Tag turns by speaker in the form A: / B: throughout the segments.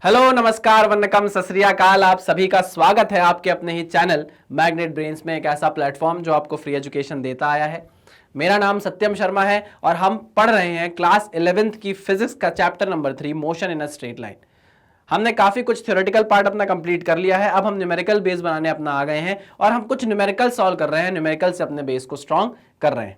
A: Hello, नमस्कार, वंदकम, सत श्री अकाल। आप सभी का स्वागत है आपके अपने ही चैनल मैग्नेट ब्रेन्स में, एक ऐसा प्लेटफॉर्म जो आपको फ्री एजुकेशन देता आया है। मेरा नाम सत्यम शर्मा है और हम पढ़ रहे हैं क्लास 11th की फिजिक्स का chapter number 3 motion in a straight line. हमने काफी कुछ थ्योरेटिकल पार्ट अपना कंप्लीट कर लिया है। अब हम न्यूमेरिकल बेस बनाने अपना आ गए हैं और हम कुछ न्यूमेरिकल सॉल्व कर रहे हैं, न्यूमेरिकल से अपने बेस को स्ट्रॉन्ग कर रहे हैं।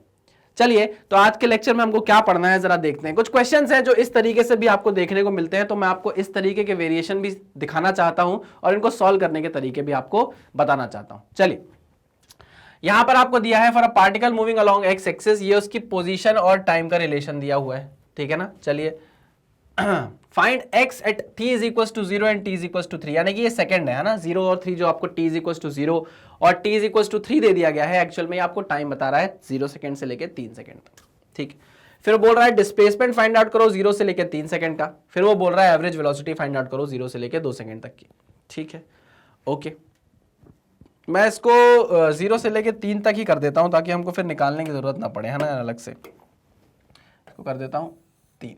A: चलिए, तो आज के लेक्चर में हमको क्या पढ़ना है जरा देखते हैं। कुछ क्वेश्चंस हैं जो इस तरीके से भी आपको देखने को मिलते हैं, तो मैं आपको इस तरीके के वेरिएशन भी दिखाना चाहता हूं और इनको सॉल्व करने के तरीके भी आपको बताना चाहता हूं। चलिए, यहां पर आपको दिया है for a particle moving along x axis, ये उसकी पोजीशन और टाइम का रिलेशन दिया हुआ है, ठीक है ना। चलिए, find x at t is equal to 0 and t is equal to 3, यानी कि ये सेकंड है ना, 0 और 3, जो आपको t इज इक्वल टू 0 और t इज इक्वल टू 3 दे दिया गया है। एक्चुअल में आपको टाइम बता रहा है 0 सेकंड से लेके 3 सेकंड तक, ठीक। फिर बोल रहा है डिस्प्लेसमेंट फाइंड आउट करो 0 से लेके 3 सेकंड का। फिर वो बोल रहा है एवरेज वेलोसिटी फाइंड आउट करो 0 से लेके 2 सेकंड तक की, ठीक है। ओके, मैं इसको 0 से लेके 3 तक ही कर देता हूं ताकि हमको फिर निकालने की जरूरत ना पड़े, है ना, अलग से। इसको कर देता हूं 3,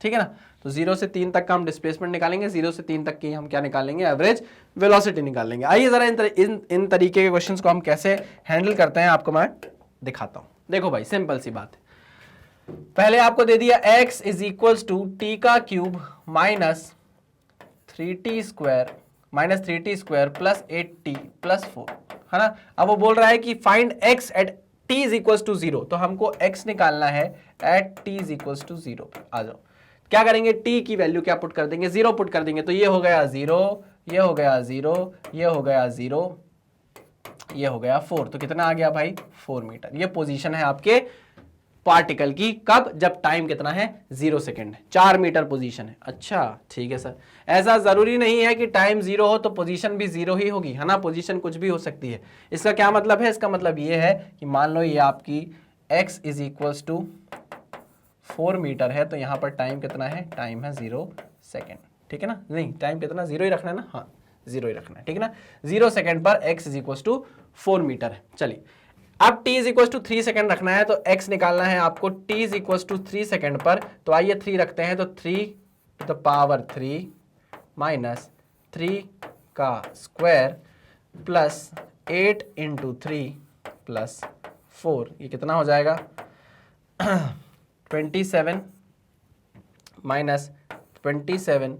A: ठीक है ना। तो 0 से 3 तक का हम डिस्प्लेसमेंट निकालेंगे, 0 से 3 तक की हम क्या निकालेंगे, एवरेज वेलोसिटी निकालेंगे। आइए जरा इन तरीके के क्वेश्चंस को हम कैसे हैंडल करते हैं आपको मैं दिखाता हूं। देखो भाई, सिंपल सी बात है। पहले आपको दे दिया x is equal to t का cube minus 3t square plus 8t plus 4, है ना। अब वो बोल रहा है कि find x at t is equal to 0, तो हमको x निकालना है at t is equal to 0। आ जाओ, क्या करेंगे, t की वैल्यू क्या पुट कर देंगे, 0 पुट कर देंगे। तो ये हो गया 0, ये हो गया 0, ये हो गया 0, ये हो गया 4। तो कितना आ गया भाई, 4 मीटर। ये पोजीशन है आपके पार्टिकल की, कब, जब टाइम कितना है, 0 सेकंड है, 4 मीटर पोजीशन है। अच्छा, ठीक है सर, ऐसा जरूरी नहीं है कि टाइम 0 हो तो पोजीशन भी 0 ही होगी, है ना। पोजीशन कुछ भी हो सकती है। इसका क्या मतलब है, इसका मतलब ये है कि मान लो ये आपकी x is equal to 4 metre है, तो यहाँ पर टाइम कितना है, टाइम है 0 सेकेंड, ठीक है ना। नहीं, टाइम कितना, 0 ही रखना है ना, हाँ 0 ही रखना है, ठीक है ना। 0 सेकेंड पर x is equal to 4 metre है। चलिए, अब t is equal to 3 second रखना है, तो x निकालना है आपको t is equal to 3 second पर। तो आइए 3 रखते हैं, तो 3 टू द पावर 3 माइनस 3 का स्क्वायर प्लस 8 इंटू 3 प्लस 4, ये कितना हो जाएगा 27 माइनस 27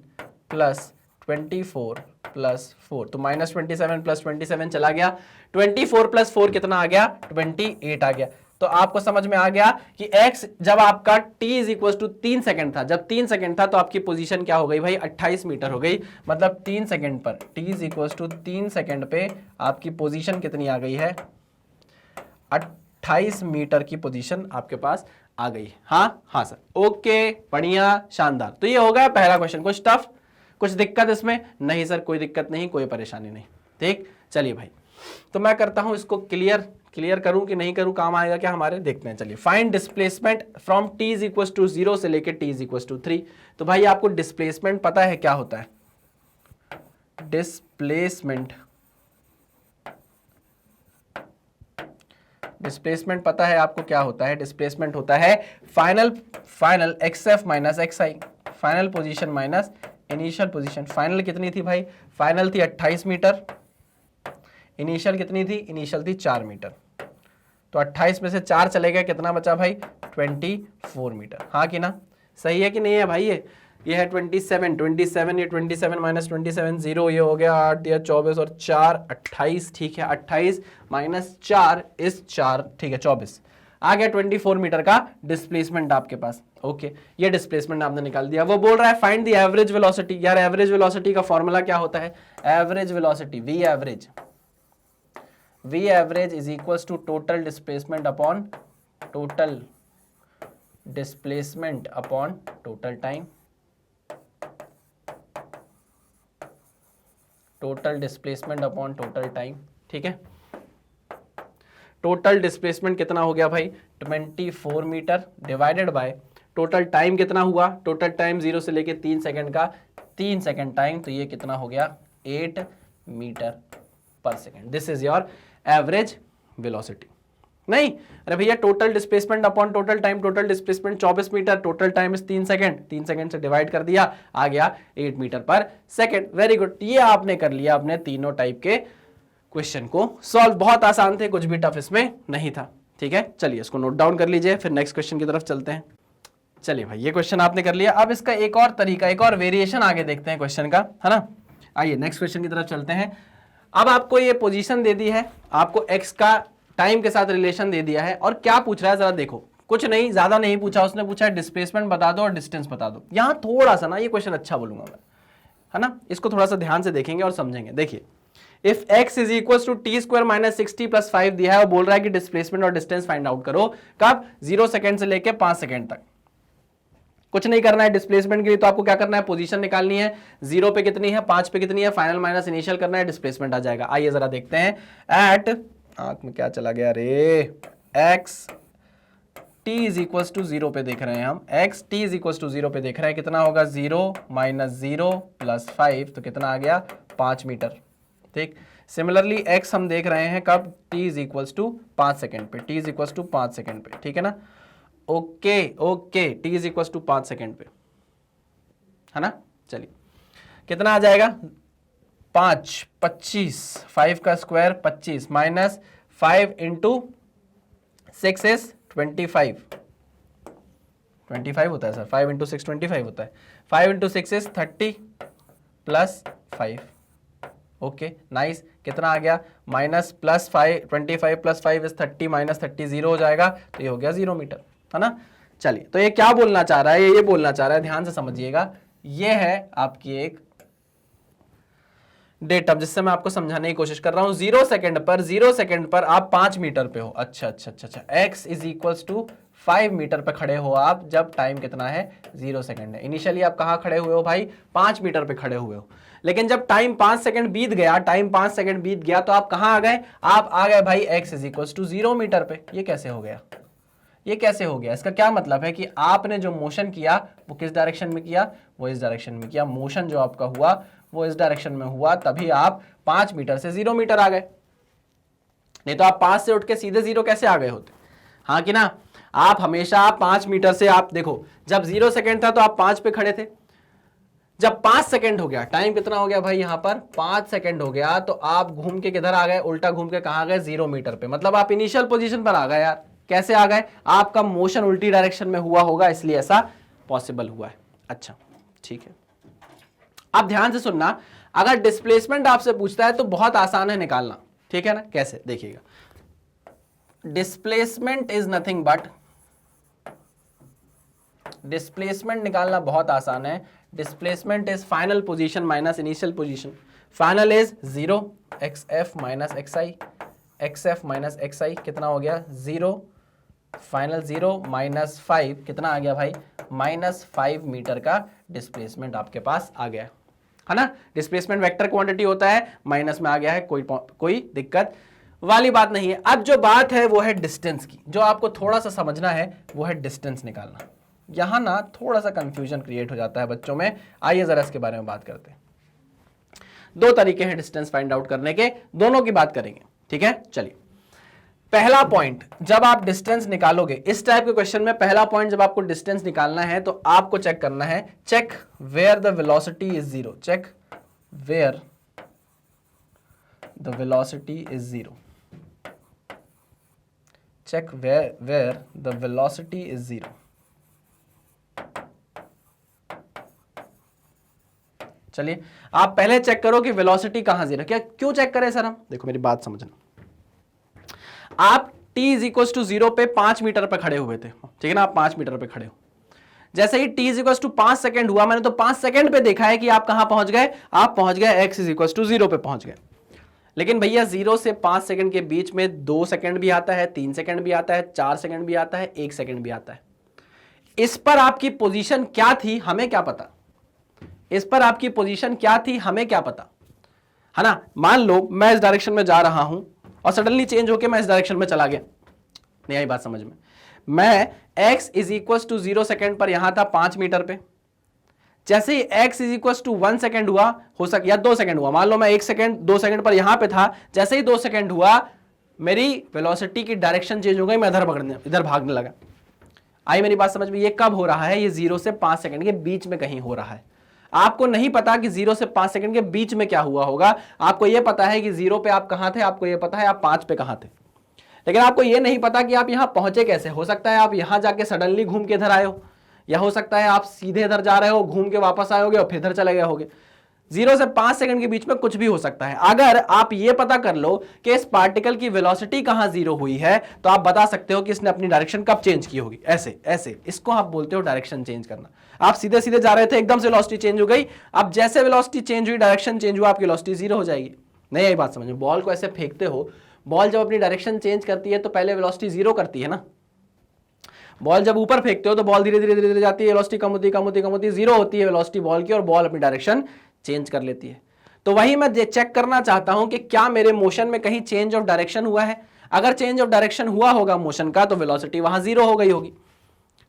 A: प्लस 24 प्लस 4, तो माइनस 27 प्लस 27 चला गया, 24 प्लस 4 कितना आ गया, 28 आ गया। तो आपको समझ में आ गया कि x जब आपका t is equal to 3 second था, जब 3 सेकंड था तो आपकी पोजीशन क्या हो गई भाई, 28 मीटर हो गई। मतलब 3 सेकंड पर, t is equal to 3 second पे आपकी पोजीशन कितनी आ गई है, 28 मीटर की पोजीशन आपके पास आ गई। हाँ हाँ सर, ओके, बढ़िया, शानदार। तो ये हो गया पहला क्वेश्चन। कुछ टफ, कुछ दिक्कत इसमें नहीं सर, कोई दिक्कत नहीं, कोई परेशानी नहीं, ठीक। चलिए भाई, तो मैं करता हूं इसको क्लियर करूं कि नहीं करूं, काम आएगा क्या हमारे, देखते हैं। चलिए, find displacement from t is equal to 0 से लेके t इज इक्वल टू 3। तो भाई आपको डिस्प्लेसमेंट पता है क्या होता है, डिस्प्लेसमेंट पता है आपको क्या होता है। डिस्प्लेसमेंट होता है final x f minus x i, final position minus initial position. Final कितनी थी भाई, फाइनल थी 28 मीटर, इनिशियल कितनी थी, इनिशियल थी 4 मीटर। तो 28 में से 4 चले गए, कितना बचा भाई, 24 मीटर। हाँ कि ना, सही है कि नहीं है भाई। ये है 27, ये 27 माइनस 27 0, ये हो गया 8 या 24 और 4 28, ठीक है। 28 माइनस 4 इस 4, ठीक है, 24 आ गया 24 मीटर का डिस्प्लेसमेंट आपके पास। ओके, ये डिस्प्लेसमेंट आपने निकाल दिया। वो बोल रहा है फाइंड द एवरेज वेलोसिटी। यार एवरेज वेलोसिटी का फॉर्मूला क्या होता है, average velocity v average is equals to total displacement upon total time, total displacement upon total time, ठीक है। टोटल डिस्प्लेसमेंट कितना हो गया भाई, 24 metre divided by total time कितना हुआ, टोटल टाइम 0 से लेके 3 सेकंड का, 3 सेकंड टाइम, तो ये कितना हो गया 8 metre per second. This is your average velocity. नहीं, अरे भैया total displacement upon total time, total displacement 24 metre, total time is 3 second, 3 second से डिवाइड कर दिया, आ गया 8 metre per second. Very good, ये आपने कर लिया अपने तीनों टाइप के क्वेश्चन को सॉल्व। बहुत आसान थे, कुछ भी टफ इसमें नहीं था। ठीक है, चलिए इसको नोट डाउन कर लीजिए, फिर नेक्स्ट क्वेश्चन की तरफ चलते हैं। चलिए भाई, ये क्वेश्चन आपने कर लिया। अब इसका एक और तरीका, एक और वेरिएशन आगे देखते हैं क्वेश्चन का, है ना। आइए नेक्स्ट क्वेश्चन की तरफ चलते हैं। अब आपको ये पोजीशन दे दी है, आपको एक्स का टाइम के साथ रिलेशन दे दिया है, और क्या पूछ रहा है जरा देखो। कुछ नहीं, ज्यादा नहीं पूछा, उसने पूछा है डिस्प्लेसमेंट बता दो और डिस्टेंस बता दो। यहां थोड़ा सा ना ये क्वेश्चन अच्छा बोलूंगा मैं, है ना, इसको थोड़ा सा ध्यान से देखेंगे और समझेंगे। देखिए, if x is equal to t square minus 60 plus 5 दिया है और बोल रहा है कि डिस्प्लेसमेंट और डिस्टेंस फाइंड आउट करो। कब? 0 सेकंड से लेके 5 सेकंड तक। कुछ नहीं करना है डिस्प्लेसमेंट के लिए, तो आपको क्या करना है, पोजीशन निकालनी है। 0 पे कितनी है, 5 पे कितनी है, फाइनल माइनस इनिशियल करना है, डिस्प्लेसमेंट आ जाएगा। आइए जरा देखते हैं। एट आंख में क्या चला गया रे, x t is equal to 0 पे देख रहे हैं हम, x t is equal to 0 पे देख रहे हैं। कितना होगा, 0 माइनस 0 प्लस 5, तो कितना आ गया, 5 मीटर। ठीक, सिमिलरली x हम देख रहे हैं कब, t is equal to 5 second पे, t is equal to 5 second पे। ठीक है ना, okay okay, t is equal to 5 second पे, है ना। चलिए कितना आ जाएगा, 5 25, 5 का स्क्वायर 25 माइनस 5 इंटू 6 इज 25 होता है सर, 5 इंटू 6 25 होता है। 5 into 6 is 30 plus 5, okay nice. कितना आ गया, minus plus 5, 25 plus 5 is 30 minus 30 0 हो जाएगा, तो ये हो गया 0 मीटर, है ना। चलिए, तो ये क्या बोलना चाह रहा है, ये बोलना चाह रहा है, ध्यान से समझिएगा। ये है आपकी एक डेटा जिससे मैं आपको समझाने की कोशिश कर रहा हूं। 0 सेकंड पर आप 5 मीटर पे हो। अच्छा अच्छा अच्छा अच्छा, x is equal to 5 metre पे खड़े हो आप, जब टाइम कितना है, 0 सेकंड है। इनिशियली आप कहां खड़े हुए हो भाई, 5 मीटर पे खड़े हुए हो। लेकिन जब टाइम 5 सेकंड बीत गया, तो आप कहां आ गए, आप आ गए भाई x is equal to 0 metre पे। ये कैसे हो गया, ये कैसे हो गया? इसका क्या मतलब है कि आपने जो मोशन किया वो किस डायरेक्शन में किया, वो इस डायरेक्शन में किया। मोशन जो आपका हुआ वो इस डायरेक्शन में हुआ, तभी आप 5 मीटर से 0 मीटर आ गए। नहीं तो आप 5 से उठ के सीधे 0 कैसे आ गए होते, हाँ कि ना। आप हमेशा 5 मीटर से, आप देखो जब 0 सेकंड था तो आप 5 पे खड़े थे। जब 5 सेकंड हो गया, टाइम कितना हो गया भाई यहां पर, 5 सेकंड हो गया, तो आप घूम के किधर आ गए, उल्टा घूम के कहां गए, 0 मीटर पे। मतलब आप इनिशियल पोजीशन पर आ गए यार। कैसे आ गए, आपका मोशन उल्टी डायरेक्शन में हुआ होगा, इसलिए ऐसा पॉसिबल हुआ है। अच्छा ठीक है, आप ध्यान से सुनना। अगर डिस्प्लेसमेंट आपसे पूछता है तो बहुत आसान है निकालना, ठीक है ना। कैसे, देखिएगा, displacement is nothing but, displacement निकालना बहुत आसान है। Displacement is final position minus initial position. Final is 0, xf minus xi, xf minus xi कितना हो गया, 0, फाइनल 0 माइनस 5 कितना आ गया भाई, माइनस 5 मीटर का डिस्प्लेसमेंट आपके पास आ गया, है ना। डिस्प्लेसमेंट वेक्टर क्वांटिटी होता है, माइनस में आ गया है, कोई दिक्कत वाली बात नहीं है। अब जो बात है वो है डिस्टेंस की, जो आपको थोड़ा सा समझना है वो है डिस्टेंस निकालना। यहां ना थोड़ा सा कंफ्यूजन क्रिएट हो जाता है बच्चों में। आइए जरा इसके बारे में बात करते हैं। 2 तरीके हैं डिस्टेंस फाइंड आउट करने के, दोनों की बात करेंगे, ठीक है। चलिए, पहला पॉइंट, जब आप डिस्टेंस निकालोगे इस टाइप के क्वेश्चन में, पहला पॉइंट जब आपको डिस्टेंस निकालना है तो आपको चेक करना है, check where the velocity is 0, check where the velocity is 0, check where the velocity is 0। चलिए, आप पहले चेक करो कि वेलोसिटी कहां 0। क्या, क्यों चेक करें सर हम, देखो मेरी बात समझना। आप t इज इक्वल टू 0 पे 5 मीटर पे खड़े हुए थे, ठीक है ना। आप 5 मीटर पे खड़े हो, जैसे ही t is equal to 5 second हुआ, मैंने तो 5 सेकंड पे देखा है कि आप कहां पहुंच गए, आप पहुंच गए x इज इक्वल टू 0 पे पहुंच गए। लेकिन भैया 0 से 5 सेकंड के बीच में 2 सेकंड भी आता है, 3 सेकंड भी आता है, 4 सेकंड भी आता है, 1 सेकंड भी आता है। इस पर आपकी पोजीशन क्या थी हमें क्या पता, इस पर आपकी पोजीशन क्या थी हमें क्या पता, है ना। मान लो मैं इस डायरेक्शन में जा रहा हूं और सडनली चेंज होके मैं इस डायरेक्शन में चला गया, नहीं आई बात समझ में। मैं x is equal to 0 second पर यहां था 5 मीटर पे, जैसे ही x is equal to 1 second हुआ, हो सक या 2 सेकंड हुआ, मान लो मैं 1 सेकंड 2 सेकंड पर यहां पे था, जैसे ही 2 सेकंड हुआ मेरी वेलोसिटी की डायरेक्शन चेंज हो गई, मैं इधर भागने लगा। आई मेरी बात समझ में? ये कब हो रहा है? ये 0 से 5 सेकंड के बीच में कहीं हो रहा है। आपको नहीं पता कि 0 से 5 सेकंड के बीच में क्या हुआ होगा, आपको यह पता है कि 0 पे आप कहां थे, आपको यह पता है आप 5 पे कहां थे, लेकिन आपको यह नहीं पता कि आप यहां पहुंचे कैसे। हो सकता है आप यहां जाके सडनली घूम के इधर आए हो, या हो सकता है आप सीधे इधर जा रहे हो, घूम के वापस आए होगे और फिर इधर चले गए होगे। 0 से 5 सेकंड के बीच में कुछ भी हो सकता है। अगर आप ये पता कर लो कि इस पार्टिकल की वेलोसिटी कहां 0 हुई है, तो आप बता सकते हो कि इसने अपनी डायरेक्शन कब चेंज की होगी। ऐसे ऐसे इसको आप बोलते हो डायरेक्शन चेंज करना। आप सीधे सीधे जा रहे थे, एकदम से वेलोसिटी चेंज हो गई, अब जैसे वेलोसिटी चेंज हुई, डायरेक्शन चेंज हुआ, आपकी वेलोसिटी 0 हो जाएगी। नहीं, यही बात समझो। बॉल को ऐसे फेंकते हो, बॉल जब अपनी डायरेक्शन चेंज करती है तो पहले वेलोसिटी 0 करती है ना। बॉल जब ऊपर फेंकते हो तो बॉल धीरे धीरे धीरे धीरे जाती है, वेलोसिटी कम होती है, 0 होती है वेलोसिटी बॉल की, और बॉल अपनी डायरेक्शन चेंज कर लेती है। तो वही मैं चेक करना चाहता हूं कि क्या मेरे मोशन में कहीं चेंज ऑफ डायरेक्शन हुआ है। अगर चेंज ऑफ डायरेक्शन हुआ होगा मोशन का, तो वेलोसिटी वहां 0 हो गई होगी,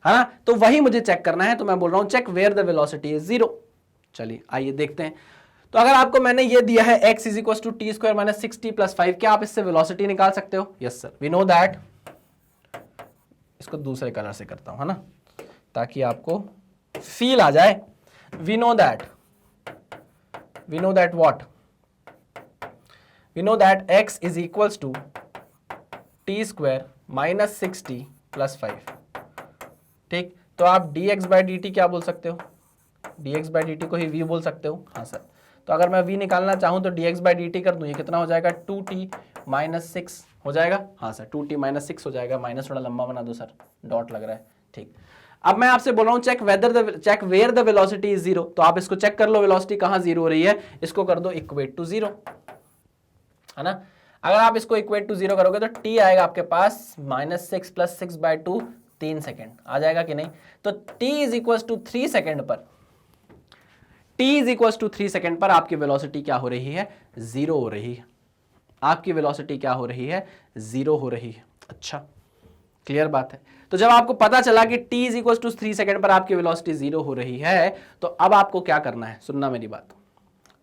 A: है ना। तो वही मुझे चेक करना है, तो मैं बोल रहा हूं check where the velocity is 0। चलिए आइए देखते हैं। तो अगर आपको मैंने ये दिया है x is equal to t square minus 6t plus 5, क्या आप इससे वेलोसिटी निकाल सकते हो? Yes sir, we know that. इसको दूसरे कलर से करता हूं, है ना, ताकि आपको फील आ जाए। We know that what? We know that x is equals to t square minus 6t plus 5। ठीक, तो आप dx by dt क्या बोल सकते हो? dx by dt को ही v बोल सकते हो। हाँ सर, तो अगर मैं v निकालना चाहूं तो dx by dt कर दूं, ये कितना हो जाएगा? 2t minus 6 हो जाएगा। हाँ सर, 2t minus 6 हो जाएगा। माइनस थोड़ा लंबा बना दो सर, डॉट लग रहा है। ठीक, अब मैं आपसे बोल रहा हूं check where the velocity is 0। तो आप इसको चेक कर लो, वेलोसिटी कहां 0 हो रही है, इसको कर दो इक्वेट टू 0, है ना। अगर आप इसको इक्वेट टू 0 करोगे तो t आएगा आपके पास -6 + 6/2, 3 सेकेंड आ जाएगा कि नहीं। तो t is equal to 3 second पर, t is equal to 3 second पर आपकी वेलोसिटी क्या हो रही है? 0 हो रही है। आपकी वेलोसिटी क्या हो रही है? 0 हो रही है। अच्छा, क्लियर बात है। तो जब आपको पता चला कि t is equal to 3 second पर आपकी वेलोसिटी 0 हो रही है, तो अब आपको क्या करना है? सुनना मेरी बात।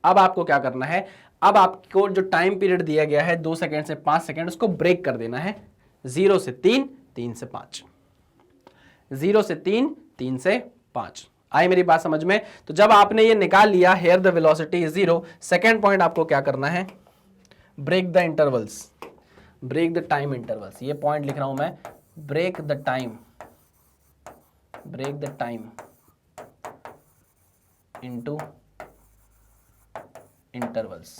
A: अब आपको क्या करना है? अब आपको जो टाइम पीरियड दिया गया है 2 सेकेंड से 5 सेकेंड, उसको ब्रेक कर देना है। 0 से 3, 3 से 5, 0 से 3, 3 से 5। आई मेरी बात समझ में? तो जब आपने ये निकाल लिया here the velocity is 0, second point आपको क्या करना है? Break the intervals, break the time intervals. ये पॉइंट लिख रहा हूं मैं, break the time into intervals.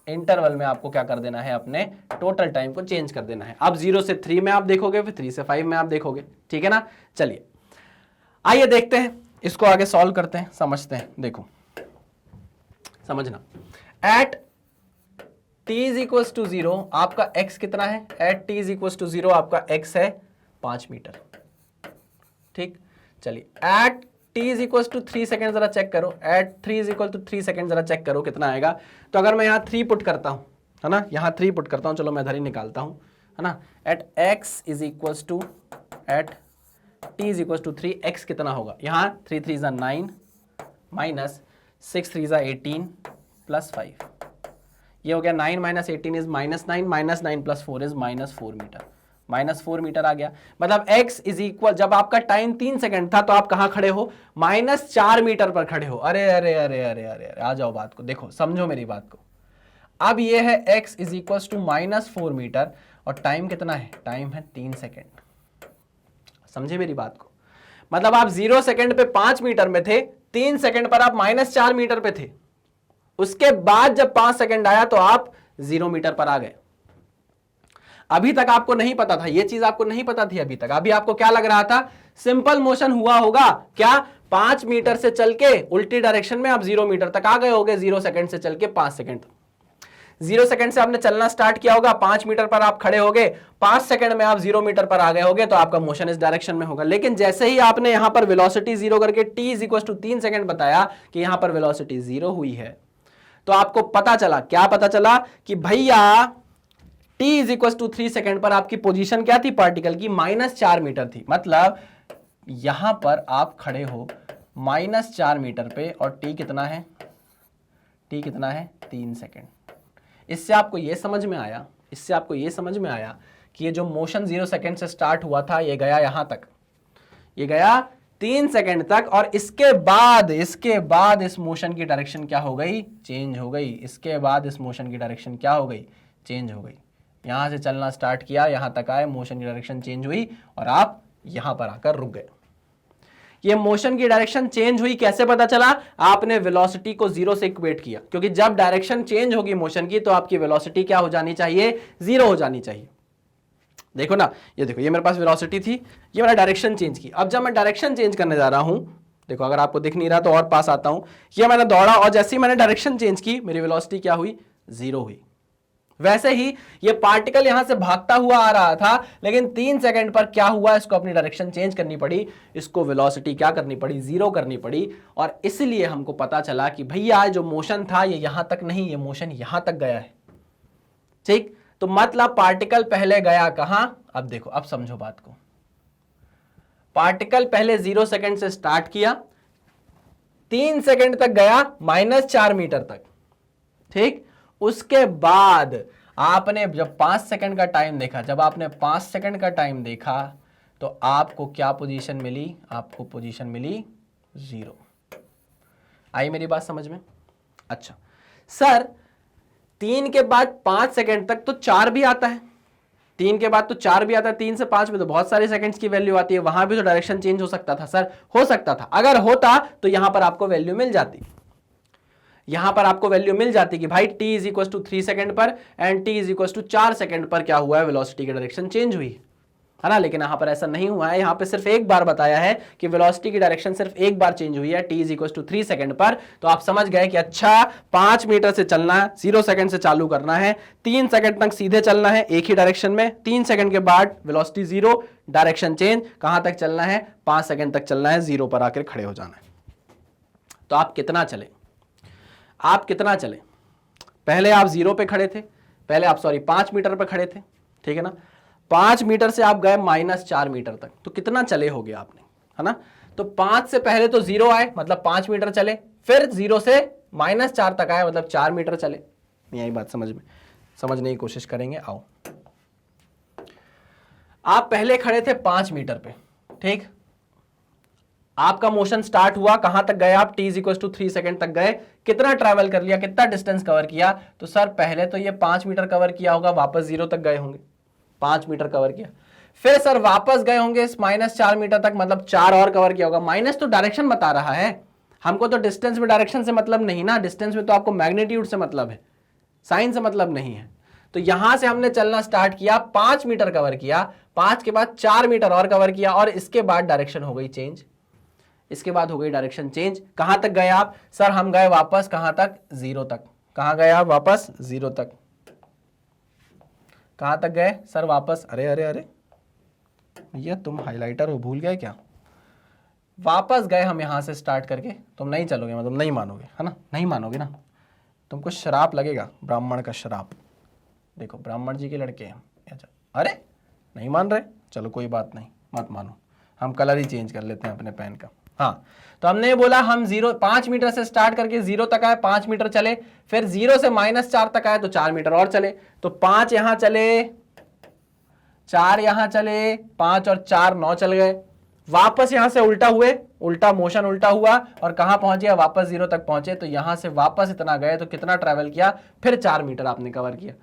A: Interval में आपको क्या कर देना है? अपने टोटल टाइम को चेंज कर देना है। अब 0 से 3 में आप देखोगे, फिर 3 से 5 में आप देखोगे, ठीक है ना। चलिए आइए देखते हैं, इसको आगे सॉल्व करते हैं, समझते हैं। देखो समझना, at t is equal to 0 आपका x कितना है? At t is equal to 0 आपका x है 5 मीटर। ठीक, चलिए at t is equal to 3 second जरा चेक करो। At 3 is equal to 3 second जरा चेक करो कितना आएगा। तो अगर मैं यहाँ 3 पुट करता हूँ, है ना, यहाँ 3 पुट करता हूँ, चलो मैं इधर ही निकालता हूँ, है ना। At x is equal to, at t is equal to 3, x कितना होगा? यहाँ 3 3 = 9 माइनस 6 3 = 18 प्लस 5, ये हो गया 9 - 18 इज -9, -9 + 4 इज -4 मीटर, -4 मीटर आ गया। मतलब x इज इक्वल, जब आपका टाइम 3 सेकंड था तो आप कहां खड़े हो? -4 मीटर पर खड़े हो। अरे अरे अरे अरे अरे, आ जाओ बात को, देखो समझो मेरी बात को। अब ये है x is equal to -4 metre और टाइम कितना है? टाइम है 3 सेकेंड। समझे मेरी बात को? मतलब आप 0 सेकेंड पे 5 मीटर में थे, 3 सेकेंड पर आप -4 मीटर पे थे। उसके बाद जब 5 सेकेंड आया तो आप 0 मीटर पर आ गए। अभी तक आपको नहीं पता था, ये चीज आपको नहीं पता थी अभी तक। अभी आपको क्या लग रहा था? सिंपल मोशन हुआ होगा। क्या? 5 मीटर से चल के उल्टी डायरेक्शन में आप 0 मीटर तक आ गए होगे, 0 सेकेंड से चल के 5 सेकेंड तक। 0 सेकेंड से आपने चलना स्टार्ट किया होगा, 5 मीटर पर आप खड़े होगे, 5 सेकेंड में आप 0 मीटर पर आ गए होगे, तो आपका मोशन इस डायरेक्शन में होगा। लेकिन जैसे ही आपने यहां पर वेलोसिटी 0 करके t is equal to 3 second बताया कि यहां पर वेलोसिटी 0 हुई है, तो आपको पता चला, क्या पता चला? कि भैया t is equal to 3 second पर आपकी पोजीशन क्या थी पार्टिकल की? -4 मीटर थी। मतलब यहां पर आप खड़े हो -4 मीटर पे और t कितना है? t कितना है? 3 सेकेंड। इससे आपको ये समझ में आया, इससे आपको ये समझ में आया कि ये जो मोशन 0 सेकंड से स्टार्ट हुआ था ये गया यहां तक, ये गया 3 सेकंड तक, और इसके बाद इस मोशन की डायरेक्शन क्या हो गई, चेंज हो गई। इसके बाद इस मोशन की डायरेक्शन क्या हो गई, चेंज हो गई। यहां से चलना स्टार्ट किया, यहां तक आए, मोशन की डायरेक्शन चेंज हुई और आप यहां पर आकर रुक गए। ये मोशन की डायरेक्शन चेंज हुई कैसे पता चला, आपने वेलोसिटी को 0 से इक्वेट किया, क्योंकि जब डायरेक्शन चेंज होगी मोशन की तो आपकी वेलोसिटी क्या हो जानी चाहिए, 0 हो जानी चाहिए। देखो ना, ये देखो, ये मेरे पास वेलोसिटी थी, ये मैंने डायरेक्शन चेंज की। अब जब मैं डायरेक्शन चेंज करने जा रहा हूं, देखो अगर आपको दिख नहीं रहा तो और पास आता हूं, ये मैंने दौड़ा और जैसे ही मैंने डायरेक्शन चेंज की मेरी वेलोसिटी क्या हुई, 0 हुई। वैसे ही ये पार्टिकल यहां से भागता हुआ आ रहा था, लेकिन 3 सेकंड पर क्या हुआ, इसको अपनी डायरेक्शन चेंज करनी पड़ी, इसको वेलोसिटी क्या करनी पड़ी, 0 करनी पड़ी। और इसलिए हमको पता चला कि भैया जो मोशन था ये यहां तक नहीं, ये मोशन यहां तक गया है। ठीक, तो मतलब पार्टिकल पहले गया कहां, अब देखो, अब समझो बात को। पार्टिकल पहले 0 सेकंड से स्टार्ट किया, 3 सेकंड तक गया -4 मीटर तक। ठीक, उसके बाद आपने जब 5 सेकंड का टाइम देखा, जब आपने 5 सेकंड का टाइम देखा तो आपको क्या पोजीशन मिली, आपको पोजीशन मिली 0। आई मेरी बात समझ में? अच्छा सर, 3 के बाद 5 सेकंड तक तो 4 भी आता है, 3 के बाद तो 4 भी आता है, 3 से 5 में तो बहुत सारे सेकंड्स की वैल्यू आती है, वहां भी तो डायरेक्शन चेंज हो सकता था। सर हो सकता था, अगर होता तो यहां पर आपको वैल्यू मिल जाती, यहां पर आपको वैल्यू मिल जाती कि भाई t is equal to 3 second पर and t is equal to 4 second पर क्या हुआ है, वेलोसिटी की डायरेक्शन चेंज हुई है ना। लेकिन यहां पर ऐसा नहीं हुआ है, यहां पे सिर्फ एक बार बताया है कि वेलोसिटी की डायरेक्शन सिर्फ एक बार चेंज हुई है, t is equal to 3 second पर। तो आप समझ गए कि अच्छा 5 मीटर से चलना है, 0 सेकंड से चालू करना है, 3 सेकंड तक सीधे चलना है एक ही डायरेक्शन में, 3 सेकंड के बाद वेलोसिटी 0, डायरेक्शन चेंज, कहां तक चलना है, 5 सेकंड तक चलना है, 0 पर आकर खड़े हो जाना है। तो आप कितना चले, आप कितना चले, पहले आप 0 पे खड़े थे, पहले आप 5 मीटर पे खड़े थे, ठीक है ना। 5 मीटर से आप गए -4 मीटर तक, तो कितना चले हो गया आपने, है ना। तो 5 से पहले तो 0 आए, मतलब 5 मीटर चले, फिर 0 से -4 तक आए, मतलब 4 मीटर चले। यही बात समझने की कोशिश करेंगे। आओ, आप पहले खड़े थे 5 मीटर पे, ठीक, आपका मोशन स्टार्ट हुआ, कहां तक गए आप, t इक्वल टू 3 सेकंड तक गए, कितना ट्रैवल कर लिया, कितना डिस्टेंस कवर किया, तो सर पहले तो ये 5 मीटर कवर किया होगा, वापस 0 तक गए होंगे, 5 मीटर कवर किया, फिर सर वापस गए होंगे -4 मीटर तक, मतलब 4 और कवर किया होगा। माइनस तो डायरेक्शन बता रहा है, हमको तो डिस्टेंस में डायरेक्शन से मतलब नहीं ना, डिस्टेंस में तो आपको मैग्नीट्यूड से मतलब है, साइन से मतलब नहीं है। तो यहां से हमने चलना स्टार्ट किया, 5 मीटर कवर किया, 5 के बाद 4 मीटर और कवर किया, और इसके बाद डायरेक्शन हो गई चेंज, इसके बाद हो गई डायरेक्शन चेंज। कहां तक गए आप, सर हम गए वापस कहां तक, 0 तक। कहां गए आप, वापस 0 तक। कहां तक गए सर, वापस, अरे अरे अरे भैया तुम हाइलाइटर हो, भूल गए क्या, वापस गए हम यहां से स्टार्ट करके। तुम नहीं चलोगे, मतलब नहीं मानोगे, है ना, नहीं मानोगे ना, तुमको श्राप लगेगा, ब्राह्मण का श्राप। देखो ब्राह्मण जी के लड़के हैं, अरे नहीं मान रहे, चलो कोई बात नहीं, मत मानो, हम कलर ही चेंज कर लेते हैं अपने पेन का। हाँ, तो हमने बोला हम 5 मीटर से स्टार्ट करके 0 तक आए, 5 मीटर चले, फिर 0 से -4 तक आए तो 4 मीटर और चले, तो 5 यहां चले, 4 यहां चले, 5 और 4 9 चल गए, वापस यहां से उल्टा हुए, उल्टा मोशन उल्टा हुआ, और कहां पहुंच गया, वापस 0 तक पहुंचे। तो यहां से वापस इतना गए तो कितना ट्रैवल किया, फिर 4 मीटर आपने कवर किया।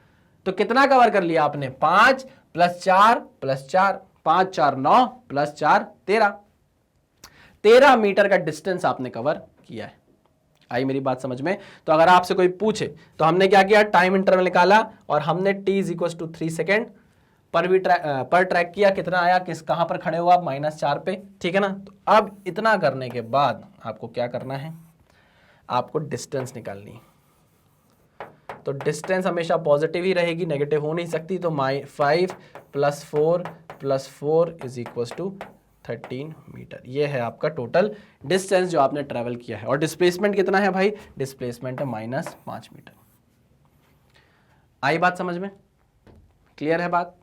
A: तो कितना कवर कर लिया आपने, 5 + 4 + 4, 5 4 9 + 4 13 मीटर का डिस्टेंस आपने कवर किया है। आई मेरी बात समझ में? तो अगर आपसे कोई पूछे तो हमने क्या किया, टाइम इंटरवल निकाला और हमने t is equal to 3 second पर ट्रैक किया, कितना आया, कहां पर खड़े हो आप, -4 पे, ठीक है ना। तो अब इतना करने के बाद आपको क्या करना है, आपको डिस्टेंस निकालनी है। तो डिस्टेंस हमेशा पॉजिटिव ही रहेगी, नेगेटिव हो नहीं सकती। तो 5 + 4 + 4 इज इक्वल टू 13 मीटर। ये है आपका टोटल डिस्टेंस जो आपने ट्रेवल किया है। और डिस्प्लेसमेंट कितना है भाई, डिस्प्लेसमेंट है -5 मीटर। आई बात समझ में, क्लियर है बात?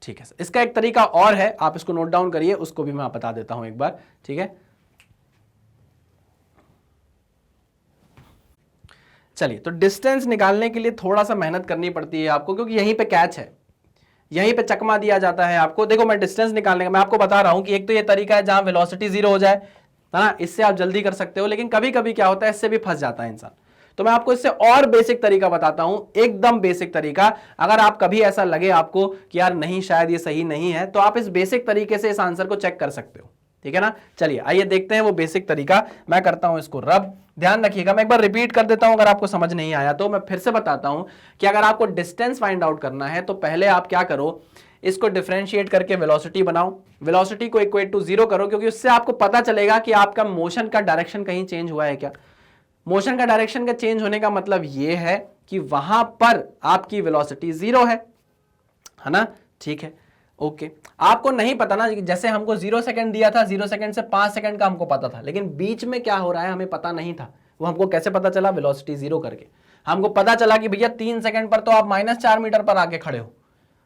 A: ठीक है सर, इसका एक तरीका और है, आप इसको नोट डाउन करिए, उसको भी मैं बता देता हूं एक बार, ठीक है। चलिए, तो डिस्टेंस निकालने के लिए थोड़ा सा मेहनत करनी पड़ती है आपको, क्योंकि यहीं पे कैच है, यहीं पे चकमा दिया जाता है आपको। देखो मैं डिस्टेंस निकालने का मैं आपको बता रहा हूं कि एक तो ये तरीका है जहां वेलोसिटी जीरो हो जाए, है ना, इससे आप जल्दी कर सकते हो, लेकिन कभी कभी क्या होता है इससे भी फंस जाता है इंसान। तो मैं आपको इससे और बेसिक तरीका बताता हूं, एकदम बेसिक तरीका। अगर आप कभी ऐसा लगे आपको कि यार नहीं शायद ये सही नहीं है, तो आप इस बेसिक तरीके से इस आंसर को चेक कर सकते हो, ठीक है ना। चलिए आइए देखते हैं वो बेसिक तरीका। मैं करता हूं इसको रब। ध्यान रखिएगा, मैं एक बार रिपीट कर देता हूं, अगर आपको समझ नहीं आया तो मैं फिर से बताता हूं कि अगर आपको डिस्टेंस फाइंड आउट करना है तो पहले आप क्या करो, इसको डिफरेंशिएट करके वेलोसिटी बनाओ, वेलोसिटी को इक्वेट टू जीरो करो, क्योंकि उससे आपको पता चलेगा कि आपका मोशन का डायरेक्शन कहीं चेंज हुआ है क्या। मोशन का डायरेक्शन का चेंज होने का मतलब यह है कि वहां पर आपकी वेलोसिटी जीरो है ना, ठीक है, ओके। आपको नहीं पता ना, जैसे हमको 0 सेकंड दिया था, 0 सेकंड से 5 सेकंड का हमको पता था, लेकिन बीच में क्या हो रहा है हमें पता नहीं था। वो हमको कैसे पता चला, वेलोसिटी जीरो करके हमको पता चला कि भैया 3 सेकंड पर तो आप -4 मीटर पर आके खड़े हो,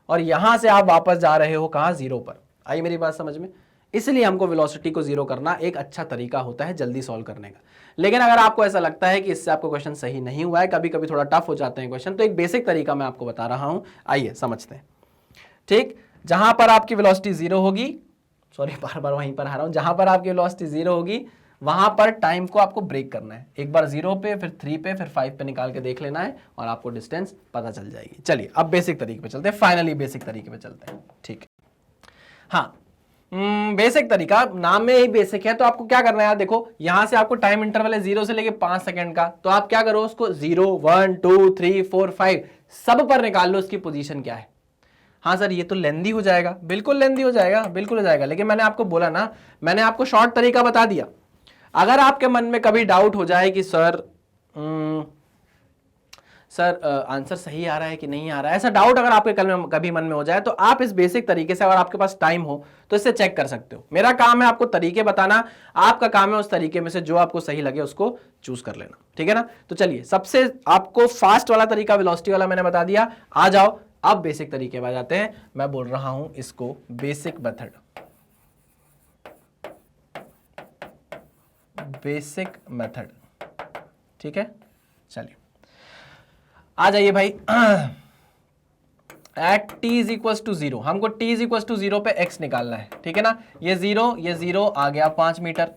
A: और यहां से आप वापस जा रहे हो कहां, जीरो पर। आई मेरी बात समझ में। इसलिए हमको वेलोसिटी को जीरो करना एक अच्छा तरीका होता है जल्दी सॉल्व करने का। लेकिन अगर आपको ऐसा लगता है कि इससे आपको क्वेश्चन सही नहीं हुआ है, कभी कभी थोड़ा टफ हो जाते हैं क्वेश्चन, तो एक बेसिक तरीका मैं आपको बता रहा हूं, आइए समझते हैं। ठीक, जहां पर आपकी वेलोसिटी जीरो होगी, सॉरी बार बार वहीं पर आ रहा हूं, जहां पर आपकी वेलोसिटी जीरो होगी वहां पर टाइम को आपको ब्रेक करना है। एक बार 0 पे, फिर 3 पे, फिर 5 पे निकाल के देख लेना है और आपको डिस्टेंस पता चल जाएगी। चलिए अब बेसिक तरीके पे चलते हैं, फाइनली बेसिक तरीके पे चलते हैं। ठीक, हाँ, बेसिक तरीका नाम में ही बेसिक है, तो आपको क्या करना है यार, देखो यहां से आपको टाइम इंटरवल है 0 से लेके 5 सेकंड का, तो आप क्या करो, उसको 0, 1, 2, 3, 4, 5 सब पर निकाल लो उसकी पोजीशन क्या है। हाँ सर ये तो लेंदी हो जाएगा, बिल्कुल लेंदी हो जाएगा, बिल्कुल हो जाएगा, लेकिन मैंने आपको बोला ना, मैंने आपको शॉर्ट तरीका बता दिया। अगर आपके मन में कभी डाउट हो जाए कि सर आंसर सही आ रहा है कि नहीं आ रहा है, ऐसा डाउट अगर आपके कभी मन में हो जाए, तो आप इस बेसिक तरीके से, अगर आपके पास टाइम हो तो इससे चेक कर सकते हो। मेरा काम है आपको तरीके बताना, आपका काम है उस तरीके में से जो आपको सही लगे उसको चूज कर लेना, ठीक है ना। तो चलिए सबसे आपको फास्ट वाला तरीका वेलोसिटी वाला मैंने बता दिया, आ जाओ अब बेसिक तरीके में जाते हैं। मैं बोल रहा हूं इसको बेसिक मेथड, बेसिक मेथड, ठीक है। चलिए आ जाइए भाई, at t is equal to 0, हमको t इज इक्वल टू 0 पे x निकालना है, ठीक है ना। ये 0 आ गया 5 मीटर,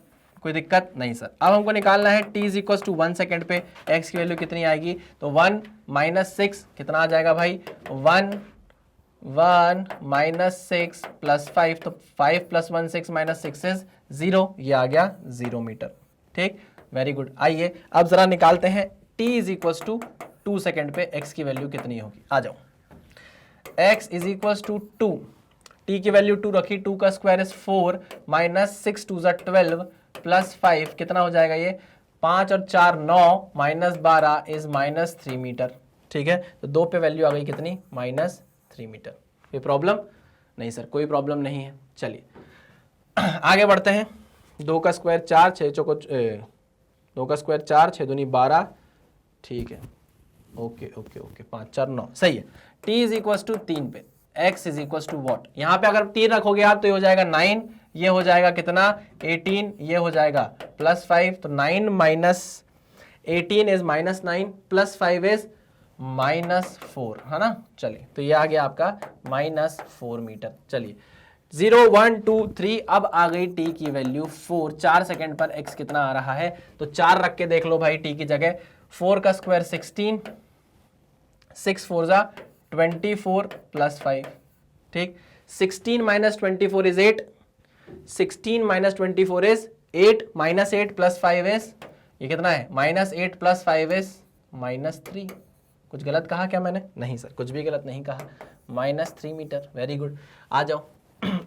A: कोई दिक्कत नहीं सर। अब हमको निकालना है t is equal to 1 second पे x की वैल्यू कितनी आएगी, तो 1 - 6 कितना आ जाएगा भाई, 1 -6 + 5, तो 5 + 1 6 - 6 इज 0, ये आ गया 0 मीटर। ठीक, वेरी गुड। आइए अब जरा निकालते हैं t is equal to 2 second पे x की वैल्यू कितनी होगी, आ जाओ। x is equal to 2, t की वैल्यू 2 रखी, 2 का स्क्वायर इज 4 -6 2 = 12 + 5 कितना हो जाएगा, ये 5 और 4 9 -12 इज -3 मीटर। ठीक है, तो 2 पे वैल्यू आ गई कितनी, -3 मीटर। कोई प्रॉब्लम नहीं सर, कोई प्रॉब्लम नहीं है। चलिए आगे बढ़ते हैं। 2 का स्क्वायर 4, 6 चौको 2 का स्क्वायर 4, 6 दूनी 12, ठीक है, ओके ओके ओके, 5 4 9, सही है। t इज इक्वल टू 3 पे x is equal to what, यहाँ पे अगर 3 रखोगे आप तो ये हो जाएगा 9, ये हो जाएगा कितना 18, ये हो जाएगा +5, तो 9 - 18 इज -9 + 5 इज -4, है ना। चलिए तो ये आ गया आपका -4 मीटर। चलिए 0 1 2 3, अब आ गई t की वैल्यू 4, 4 सेकंड पर x कितना आ रहा है, तो 4 रख के देख लो भाई t की जगह। 4 का स्क्वायर 16, 6 4 = 24 + 5, ठीक। 16 - 24 इज 8, 16 - 24 इज 8, -8 + 5 इज, ये कितना है, -8 + 5 इज -3। कुछ गलत कहा क्या मैंने, नहीं सर कुछ भी गलत नहीं कहा, -3 मीटर। वेरी गुड, आ जाओ।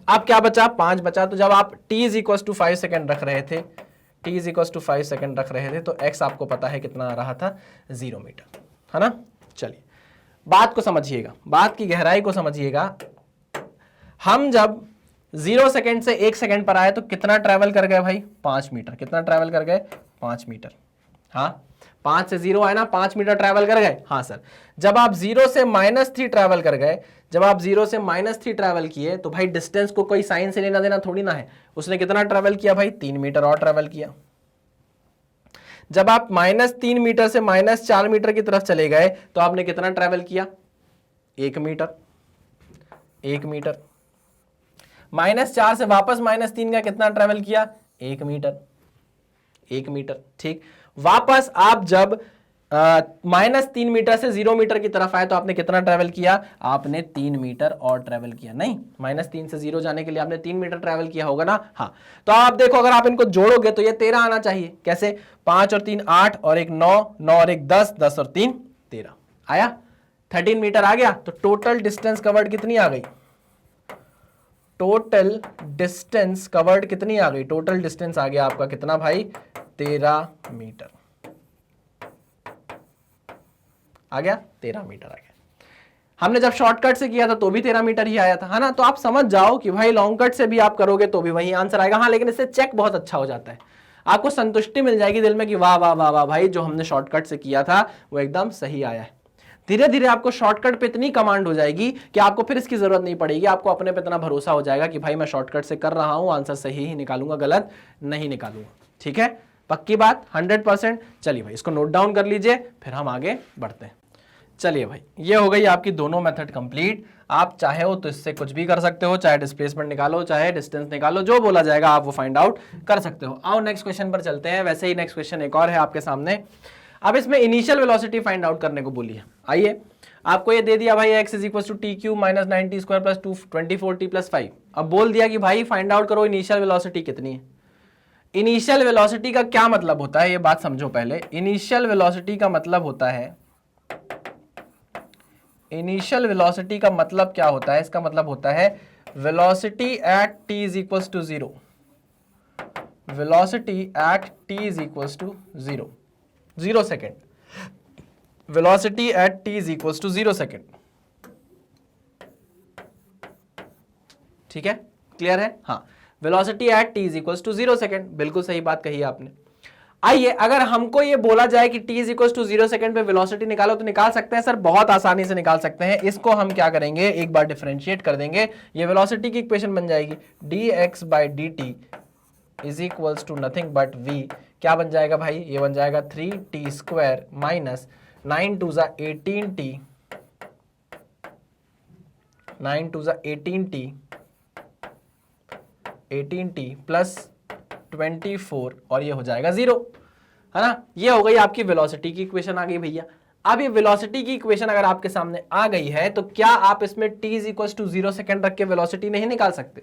A: अब क्या बचा, 5 बचा, तो जब आप t is equal to 5 second रख रहे थे, t is equal to 5 second रख रहे थे, तो x आपको पता है कितना आ रहा था, 0 मीटर, है ना। चलिए बात को समझिएगा, बात की गहराई को समझिएगा। हम जब 0 सेकेंड से 1 सेकेंड पर आए तो कितना ट्रैवल कर गए भाई, 5 मीटर। कितना ट्रैवल कर गए, 5 मीटर। हाँ 5 से 0 आए ना, 5 मीटर ट्रैवल कर गए। हाँ सर, जब आप 0 से -3 ट्रैवल कर गए, जब आप 0 से -3 ट्रैवल किए, तो भाई डिस्टेंस को कोई साइन से लेना देना थोड़ी ना है, उसने कितना ट्रैवल किया भाई, 3 मीटर और ट्रैवल किया। जब आप -3 मीटर से -4 मीटर की तरफ चले गए तो आपने कितना ट्रेवल किया? 1 मीटर। 1 मीटर। -4 से वापस -3 का कितना ट्रेवल किया? 1 मीटर। 1 मीटर, ठीक। वापस आप जब -3 मीटर से 0 मीटर की तरफ आए तो आपने कितना ट्रेवल किया? आपने 3 मीटर और ट्रेवल किया। नहीं, -3 से 0 जाने के लिए आपने 3 मीटर ट्रेवल किया होगा ना। हाँ, तो आप देखो, अगर आप इनको जोड़ोगे तो ये 13 आना चाहिए। कैसे? 5 और 3 8 और 1 9, 9 और 1 10, 10 और 3 13 आया। 13 मीटर आ गया। तो टोटल डिस्टेंस कवर्ड कितनी आ गई? टोटल डिस्टेंस कवर्ड कितनी आ गई? टोटल डिस्टेंस आ गया आपका कितना भाई? 13 मीटर आ गया। 13 मीटर आ गया। हमने जब शॉर्टकट से किया था तो भी 13 मीटर ही आया था, है ना। तो आप समझ जाओ कि भाई लॉन्ग कट से भी आप करोगे तो भी वही आंसर आएगा। हाँ, लेकिन इससे चेक बहुत अच्छा हो जाता है, आपको संतुष्टि मिल जाएगी दिल में कि वाह वाह वाह वाह भाई, जो हमने शॉर्टकट से किया था वो एकदम सही आया है। धीरे धीरे आपको शॉर्टकट पे इतनी कमांड हो जाएगी कि आपको फिर इसकी जरूरत नहीं पड़ेगी। आपको अपने पे इतना भरोसा हो जाएगा कि भाई मैं शॉर्टकट से कर रहा हूं, आंसर सही ही निकालूंगा, गलत नहीं निकालूंगा। ठीक है, पक्की बात, 100%। चलिए भाई, इसको नोट डाउन कर लीजिए, फिर हम आगे बढ़ते हैं। चलिए भाई, ये हो गई आपकी दोनों मेथड कंप्लीट। आप चाहे हो तो इससे कुछ भी कर सकते हो, चाहे डिस्प्लेसमेंट निकालो, चाहे डिस्टेंस निकालो, जो बोला जाएगा आप वो फाइंड आउट कर सकते हो। आओ नेक्स्ट क्वेश्चन पर चलते हैं। वैसे ही नेक्स्ट क्वेश्चन एक और है आपके सामने। अब इसमें इनिशियल वेलोसिटी फाइंड आउट करने को बोली है। आइए, आपको ये दे दिया भाई x = t³ - 9t² + 224t + 5। अब बोल दिया कि भाई फाइंड आउट करो इनिशियल वेलोसिटी कितनी है। इनिशियल वेलोसिटी का क्या मतलब होता है, ये बात समझो पहले। इनिशियल वेलोसिटी का मतलब होता है, इनिशियल वेलोसिटी का मतलब क्या होता है? इसका मतलब होता है velocity at t = 0। Velocity at t = 0, 0 second. Velocity at t = 0 second. ठीक है, क्लियर है? हाँ, वेलोसिटी एट t = 0 सेकेंड, बिल्कुल सही बात कही आपने। आइए, अगर हमको ये बोला जाए कि t = 0 सेकेंड पे वेलोसिटी निकालो तो निकाल सकते हैं सर, बहुत आसानी से निकाल सकते हैं। इसको हम क्या करेंगे, एक बार डिफरेंशिएट कर देंगे, ये वेलोसिटी की इक्वेशन बन जाएगी। dx/dt = nothing but v। क्या बन जाएगा भाई? ये बन जाएगा 3t² - 9 2 18t, 9 2 18t, 18t plus 24 और ये हो जाएगा 0, है ना। ये हो गई आपकी वेलोसिटी की इक्वेशन आ गई भैया। अब ये वेलोसिटी की इक्वेशन अगर आपके सामने आ गई है तो क्या आप इसमें t = 0 सेकेंड रख के वेलोसिटी नहीं निकाल सकते?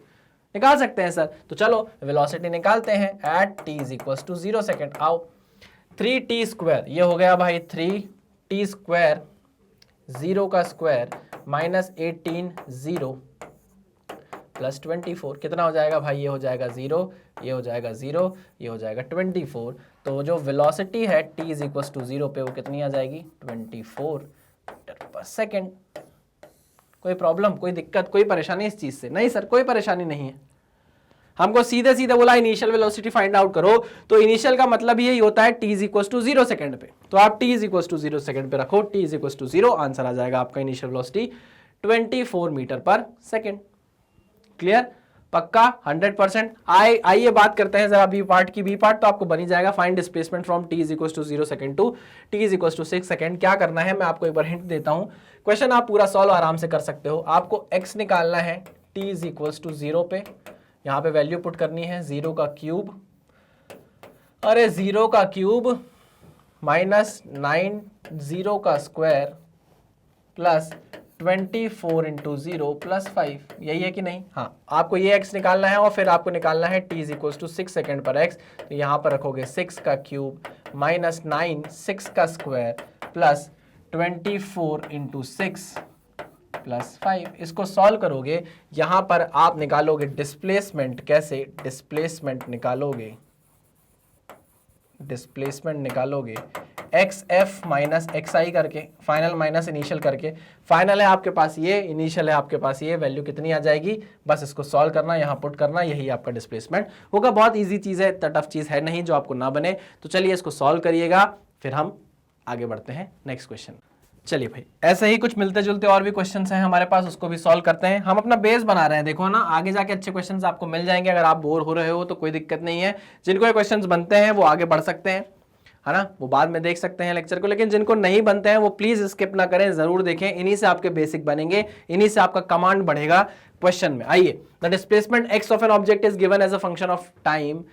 A: निकाल सकते हैं सर। तो चलो वेलोसिटी निकालते हैं एट t = 0 सेकेंड। आओ, 3t², ये हो गया भाई 3t², 0 का स्क्वायर -18 0 प्लस 24, कितना हो जाएगा भाई? ये हो जाएगा 0, ये हो जाएगा 0, ये हो जाएगा 24। तो जो वेलोसिटी है t = 0 पे वो कितनी आ जाएगी? 24 मीटर पर सेकेंड। कोई प्रॉब्लम, कोई दिक्कत, कोई परेशानी इस चीज से? नहीं सर, कोई परेशानी नहीं है। हमको सीधे सीधे बोला इनिशियल वेलोसिटी फाइंड आउट करो, तो इनिशियल का मतलब यही होता है t = 0 सेकेंड पे। तो आप t = 0 सेकेंड पे रखो, t = 0, आंसर आ जाएगा आपका initial velocity 24 metre per second. Clear, पक्का, 100%। आइए बात करते हैं जरा बी पार्ट की। बी पार्ट तो आपको बनी जाएगा, find displacement from t = 0 second to t = 6 second. क्या करना है, मैं आपको एक बार हिंट देता हूं। क्वेश्चन आप पूरा सॉल्व आराम से कर सकते हो। आपको x निकालना है t = 0 पे, यहाँ पे वैल्यू पुट करनी है 0 का क्यूब, अरे 0 का क्यूब -9 0 का स्क्वायर प्लस 24 × 0 + 5, यही है कि नहीं? हाँ, आपको ये x निकालना है और फिर आपको निकालना है t = 6 सेकेंड पर x। तो यहाँ पर रखोगे 6 का क्यूब -9 6 का स्क्वायर प्लस 24 × 6 + 5। इसको सॉल्व करोगे, यहाँ पर आप निकालोगे डिस्प्लेसमेंट। कैसे डिस्प्लेसमेंट निकालोगे? डिस्प्लेसमेंट निकालोगे xf - xi करके, फाइनल माइनस इनिशियल करके। फाइनल है आपके पास ये, इनिशियल है आपके पास ये, वैल्यू कितनी आ जाएगी? बस इसको सॉल्व करना, यहाँ पुट करना, यही आपका डिस्प्लेसमेंट होगा। बहुत इजी चीज़ है, इतना टफ चीज़ है नहीं जो आपको ना बने। तो चलिए इसको सॉल्व करिएगा, फिर हम आगे बढ़ते हैं नेक्स्ट क्वेश्चन। चलिए भाई, ऐसे ही कुछ मिलते जुलते और भी क्वेश्चंस हैं हमारे पास, उसको भी सॉल्व करते हैं। हम अपना बेस बना रहे हैं, देखो ना, आगे जाके अच्छे क्वेश्चंस आपको मिल जाएंगे। अगर आप बोर हो रहे हो तो कोई दिक्कत नहीं है, जिनको ये क्वेश्चंस बनते हैं वो आगे बढ़ सकते हैं। है ना, वो बाद में देख सकते हैं लेक्चर को, लेकिन जिनको नहीं बनते हैं वो प्लीज स्किप ना करें, जरूर देखें, इन्हीं से आपके बेसिक बनेंगे, इन्हीं से आपका कमांड बढ़ेगा क्वेश्चन में। आइए, the displacement x of an object is given as a function of time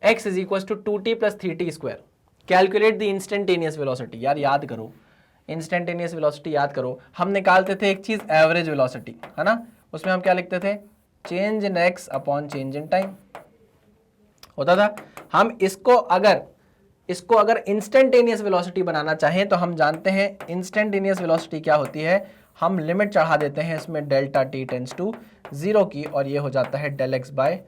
A: x is equal to 2t plus 3t square, calculate the instantaneous velocity. यार याद करो, इंस्टेंटेनियस वेलोसिटी याद करो, हम निकालते थे एक चीज एवरेज वेलोसिटी, है ना, उसमें हम क्या लिखते थे, change in x upon change in time होता था। हम इसको अगर इंस्टेंटेनियस वेलोसिटी बनाना चाहें तो हम जानते हैं इंस्टेंटेनियस वेलोसिटी क्या होती है, हम लिमिट चढ़ा देते हैं इसमें डेल्टा t टेंस टू 0 की, और ये हो जाता है del x by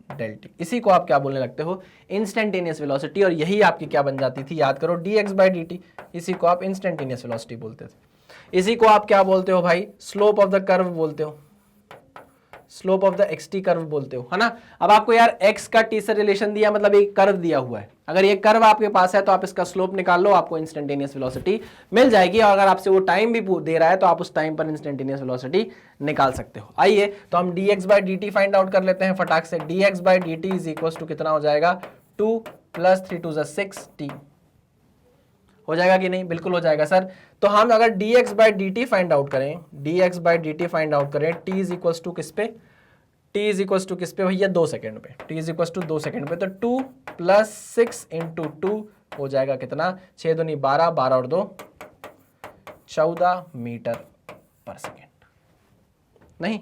A: del t. इसी को आप क्या बोलने लगते हो, इंस्टेंटेनियस वेलोसिटी, और यही आपकी क्या बन जाती थी, याद करो, dx बाय dt। इसी को आप इंस्टेंटेनियस वेलोसिटी बोलते थे। इसी को आप क्या बोलते हो भाई, स्लोप ऑफ द कर्व बोलते हो, slope of the xt curve बोलते हो, है ना। अब आपको यार x का t से रिलेशन दिया, मतलब एक कर्व दिया हुआ है, अगर ये कर्व आपके पास है तो आप इसका स्लोप निकाल लो, आपको इंस्टेंटेनियस वेलोसिटी मिल जाएगी, और अगर आपसे वो टाइम भी दे रहा है तो आप उस टाइम पर इंस्टेंटेनियस वेलोसिटी निकाल सकते हो। आइए तो हम dx by dt find out कर लेते हैं फटाक से। dx by dt is equal to कितना हो जाएगा, 2 प्लस 3 टू 6t हो जाएगा कि नहीं, बिल्कुल हो जाएगा सर। तो हम अगर dx by dt find out करें, dx by dt find out करें, t इज इक्वल टू किस पे, t इज इक्वल टू किस पे भैया, 2 सेकंड पे, t is equal to 2 second पे, तो 2 प्लस 6 इंटू 2 हो जाएगा कितना, 6 दूनी 12, 12 और 2 14 मीटर पर सेकेंड। नहीं,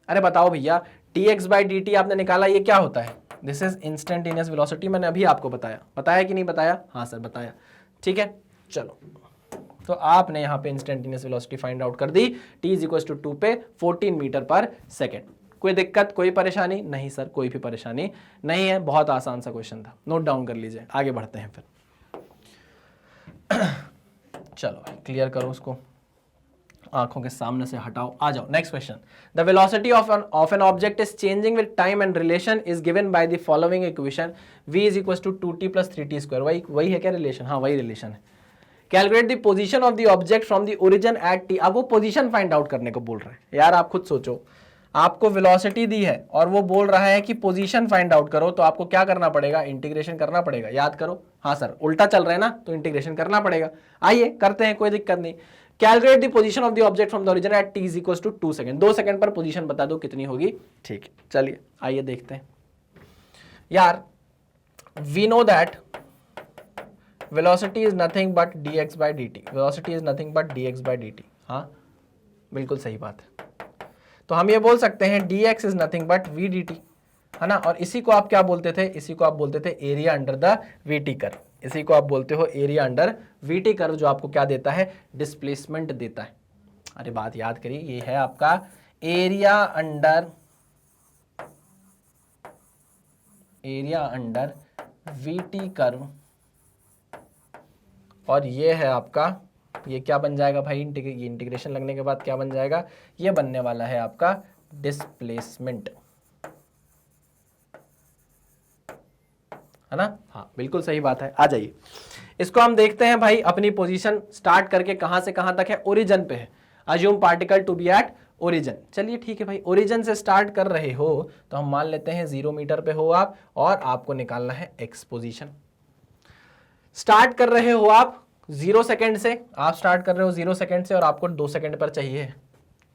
A: अरे बताओ भैया, dx बाई dt आपने निकाला, ये क्या होता है, दिस इज इंस्टेंटेनियस वेलोसिटी, मैंने अभी आपको बताया कि नहीं बताया, हाँ सर बताया, ठीक है। चलो, तो आपने यहाँ पे इंस्टेंटेनियस वेलोसिटी फाइंड आउट कर दी, t इज इक्वल टू 2 पे 14 मीटर पर सेकेंड। कोई दिक्कत, कोई परेशानी नहीं सर, कोई भी परेशानी नहीं है, बहुत आसान सा क्वेश्चन था, नोट डाउन कर लीजिए, आगे बढ़ते हैं फिर। चलो क्लियर करो उसको, आंखों के सामने से हटाओ, आ जाओ next question. The velocity of an object is changing with time and relation is given by the following equation, v is equal to 2t plus 3t square. वही है क्या रिलेशन, हाँ वही रिलेशन है। Calculate the position of the object from the origin at t। अब वो position find out करने को बोल रहे हैं। यार आप खुद सोचो, आपको वेलोसिटी दी है और वो बोल रहा है कि पोजीशन फाइंड आउट करो, तो आपको क्या करना पड़ेगा, इंटीग्रेशन करना पड़ेगा, याद करो। हाँ सर, उल्टा चल रहा है ना, तो इंटीग्रेशन करना पड़ेगा। आइए करते हैं, कोई दिक्कत नहीं। Calculate the position of the object from the origin at t is equal to 2 second. 2 second पर पोजीशन बता दो कितनी होगी, ठीक है। चलिए आइए देखते हैं। यार we know that velocity is nothing but dx by dt, velocity is nothing but dx by dt। हाँ बिल्कुल सही बात है। तो हम ये बोल सकते हैं dx is nothing but v dt, है ना। और इसी को आप क्या बोलते थे, इसी को आप बोलते थे area under the vt curve. इसी को आप बोलते हो एरिया अंडर vt कर्व, जो आपको क्या देता है, डिस्प्लेसमेंट देता है। अरे बात याद करिए, ये है आपका एरिया अंडर vt कर्व, और ये है आपका, ये क्या बन जाएगा भाई, इंटीग्रेशन लगने के बाद क्या बन जाएगा, ये बनने वाला है आपका डिस्प्लेसमेंट, है ना। हाँ बिल्कुल सही बात है। आ जाइए, इसको हम देखते हैं भाई। अपनी पोजीशन स्टार्ट करके कहां से कहां तक है, ओरिजिन पे है। Assume particle to be at origin. चलिए ठीक है भाई, ओरिजिन से स्टार्ट कर रहे हो तो हम मान लेते हैं 0 मीटर पे हो आप, और आपको निकालना है एक्स पोजीशन। स्टार्ट कर रहे हो आप 0 सेकेंड से, आप स्टार्ट कर रहे हो 0 सेकेंड से, और आपको 2 सेकेंड पर चाहिए,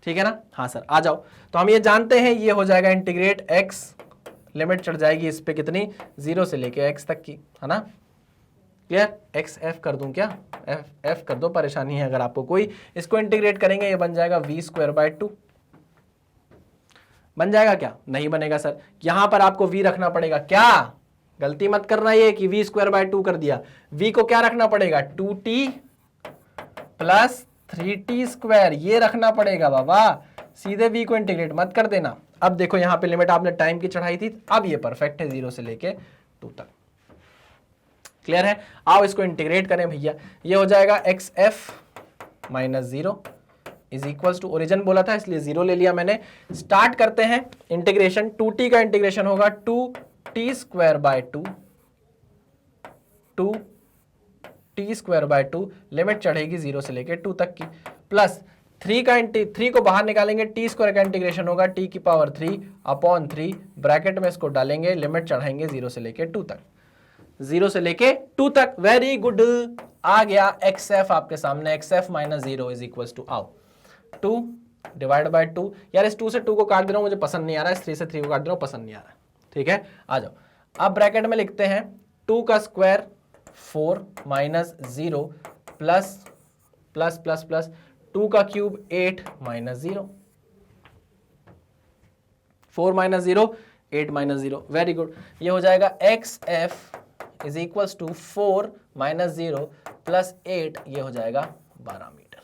A: ठीक है ना। हाँ सर आ जाओ। तो हम ये जानते हैं, ये हो जाएगा इंटीग्रेट x, लिमिट चढ़ जाएगी इस पे कितनी, 0 से लेके x तक की, है ना। क्लियर, x f कर दूं क्या, f कर दो, परेशानी है अगर आपको कोई। इसको इंटीग्रेट करेंगे, ये बन जाएगा v स्क्वायर बाय 2। बन जाएगा क्या, नहीं बनेगा सर, यहां पर आपको v रखना पड़ेगा। क्या गलती मत करना ये कि v स्क्वायर बाय 2 कर दिया, v को क्या रखना पड़ेगा, 2t प्लस 3t स्क्वायर, ये रखना पड़ेगा बाबा। सीधे v को इंटीग्रेट मत कर देना। अब देखो यहाँ पे लिमिट आपने टाइम की चढ़ाई थी, अब ये परफेक्ट है 0 से लेके 2 तक। क्लियर है, आओ इसको इंटीग्रेट करें भैया। ये हो जाएगा xf minus 0 is equals to, origin बोला था इसलिए 0 ले लिया मैंने। स्टार्ट करते हैं इंटीग्रेशन, 2t का इंटीग्रेशन होगा 2t square by 2, 2t square by 2, limit चढ़ेगी 0 से लेके 2 तक की, प्लस 3 को बाहर निकालेंगे, टी स्क्वायर का इंटीग्रेशन होगा t की पावर 3 अपॉन 3, ब्रैकेट में इसको डालेंगे, लिमिट चढ़ाएंगे 0 से लेके 2 तक। 0 से लेके 2 तक। वेरी गुड, आ गया XF आपके सामने, XF minus 0 is equal to, आओ 2 डिवाइड बाय 2। यार इस 2 से 2 को काट दे रहा हूं, मुझे पसंद नहीं आ रहा है, इस 3 से 3 को काट दे रहा हूं, पसंद नहीं आ रहा है। ठीक है, आ जाओ। अब ब्रैकेट में लिखते हैं 2 का square 4 minus 0 plus plus plus plus 2 का cube 8 minus 0, 4 minus 0 8 minus 0। Very good, ये हो जाएगा XF is equals to 4 minus 0 plus 8, ये हो जाएगा 12 metre.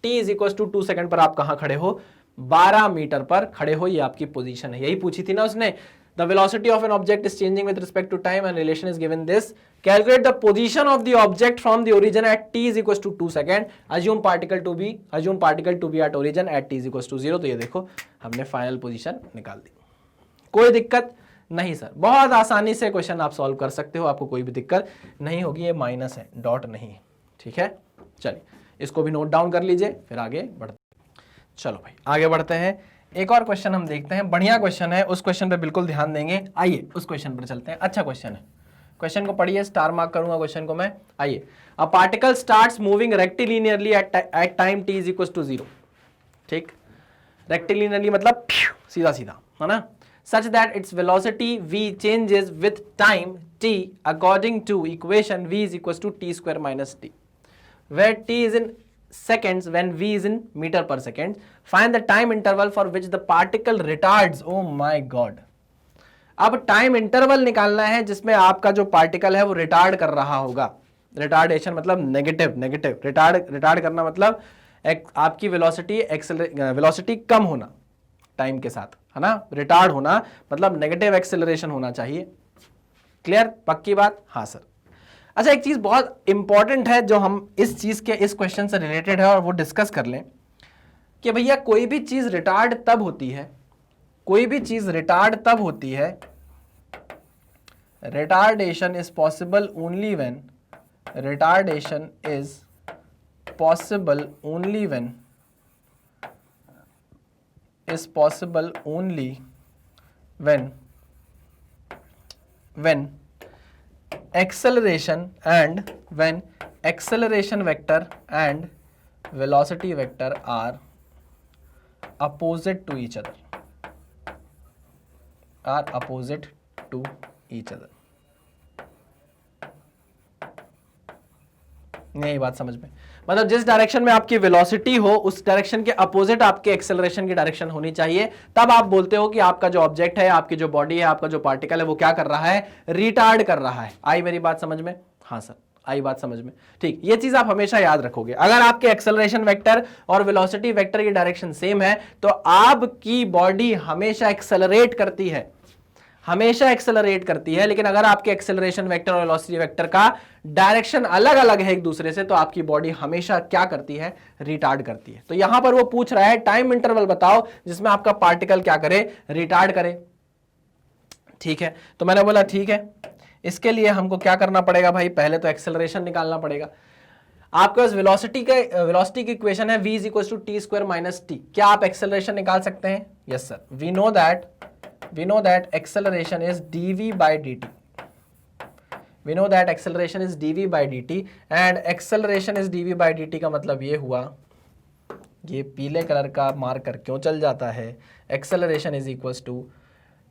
A: T is equals to 2 second पर आप कहां खड़े हो? 12 मीटर पर खड़े हो, ये आपकी पोजीशन है। यही पूछी थी ना उसने, the velocity of an object is changing with respect to time and relation is given this, calculate the position of the object from the origin at t is equals to 2 second, assume particle to be at origin at t is equals to 0। तो ये देखो हमने final position निकाल दी। कोई दिक्कत नहीं sir, बहुत आसानी से क्वेश्चन आप सॉल्व कर सकते हो, आपको कोई भी दिक्कत नहीं होगी। ये माइनस है, डॉट नहीं है। ठीक है, चलिए इसको भी नोट डाउन कर लीजिए, फिर आगे बढ़ते। चलो भाई आगे बढ़ते हैं, एक और क्वेश्चन हम देखते हैं। बढ़िया क्वेश्चन है, उस क्वेश्चन पे बिल्कुल ध्यान देंगे। आइए उस क्वेश्चन पर चलते हैं, अच्छा क्वेश्चन है। क्वेश्चन को पढ़िए, स्टार मार्क करूंगा क्वेश्चन को मैं। आइए, a particle starts moving rectilinearly at time t is equal to 0। ठीक, रेक्टिलिनियरली मतलब सीधा सीधा, है ना, such that its velocity v changes with time t according to equation v is equals to t square minus t, where t is in seconds when v is in meter per second. Find the time interval for which the particle retards. Oh my god, अब time interval निकालना है जिसमें आपका जो particle है वो retard कर रहा होगा। रिटार्डेशन मतलब नेगेटिव, रिटार्ड करना मतलब आपकी वेलोसिटी कम होना टाइम के साथ, है ना। रिटार्ड होना मतलब नेगेटिव एक्सेलरेशन होना चाहिए। क्लियर, पक्की बात? हाँ सर। अच्छा, एक चीज बहुत इंपॉर्टेंट है जो हम इस चीज के इस क्वेश्चन से रिलेटेड है और वो डिस्कस कर लें कि भैया कोई भी चीज रिटार्ड तब होती है, retardation is possible only when is possible only when acceleration vector and velocity vector are opposite to each other, नहीं बात समझ में? मतलब जिस डायरेक्शन में आपकी वेलोसिटी हो उस डायरेक्शन के अपोजिट आपके एक्सेलरेशन की डायरेक्शन होनी चाहिए, तब आप बोलते हो कि आपका जो ऑब्जेक्ट है, आपकी जो बॉडी है, आपका जो पार्टिकल है वो क्या कर रहा है? रिटार्ड कर रहा है। आई मेरी बात समझ में? हाँ सर, आई बात समझ में। ठीक, ये चीज आप हमेशा याद रखोगे। अगर आपके एक्सेलरेशन वेक्टर और वेलोसिटी वेक्टर की डायरेक्शन सेम है तो आपकी बॉडी हमेशा एक्सेलरेट करती है, लेकिन अगर आपके एक्सेलरेशन वेक्टर और वेलोसिटी वेक्टर का डायरेक्शन अलग अलग है एक दूसरे से तो आपकी बॉडी हमेशा क्या करती है? रिटार्ड करती है। तो यहां पर वो पूछ रहा है टाइम इंटरवल बताओ जिसमें आपका पार्टिकल क्या करे? रिटार्ड करे। ठीक है, तो मैंने बोला ठीक है, इसके लिए हमको क्या करना पड़ेगा भाई? पहले तो एक्सेलरेशन निकालना पड़ेगा। आपके पास वेलोसिटी की इक्वेशन है v is equal to t square minus t. क्या आप एक्सेलरेशन निकाल सकते हैं? Yes sir, we know that acceleration is dv by dt. and acceleration is dv by dt का मतलब ये हुआ, ये पीले कलर का मार्कर क्यों चल जाता है? acceleration is equals to,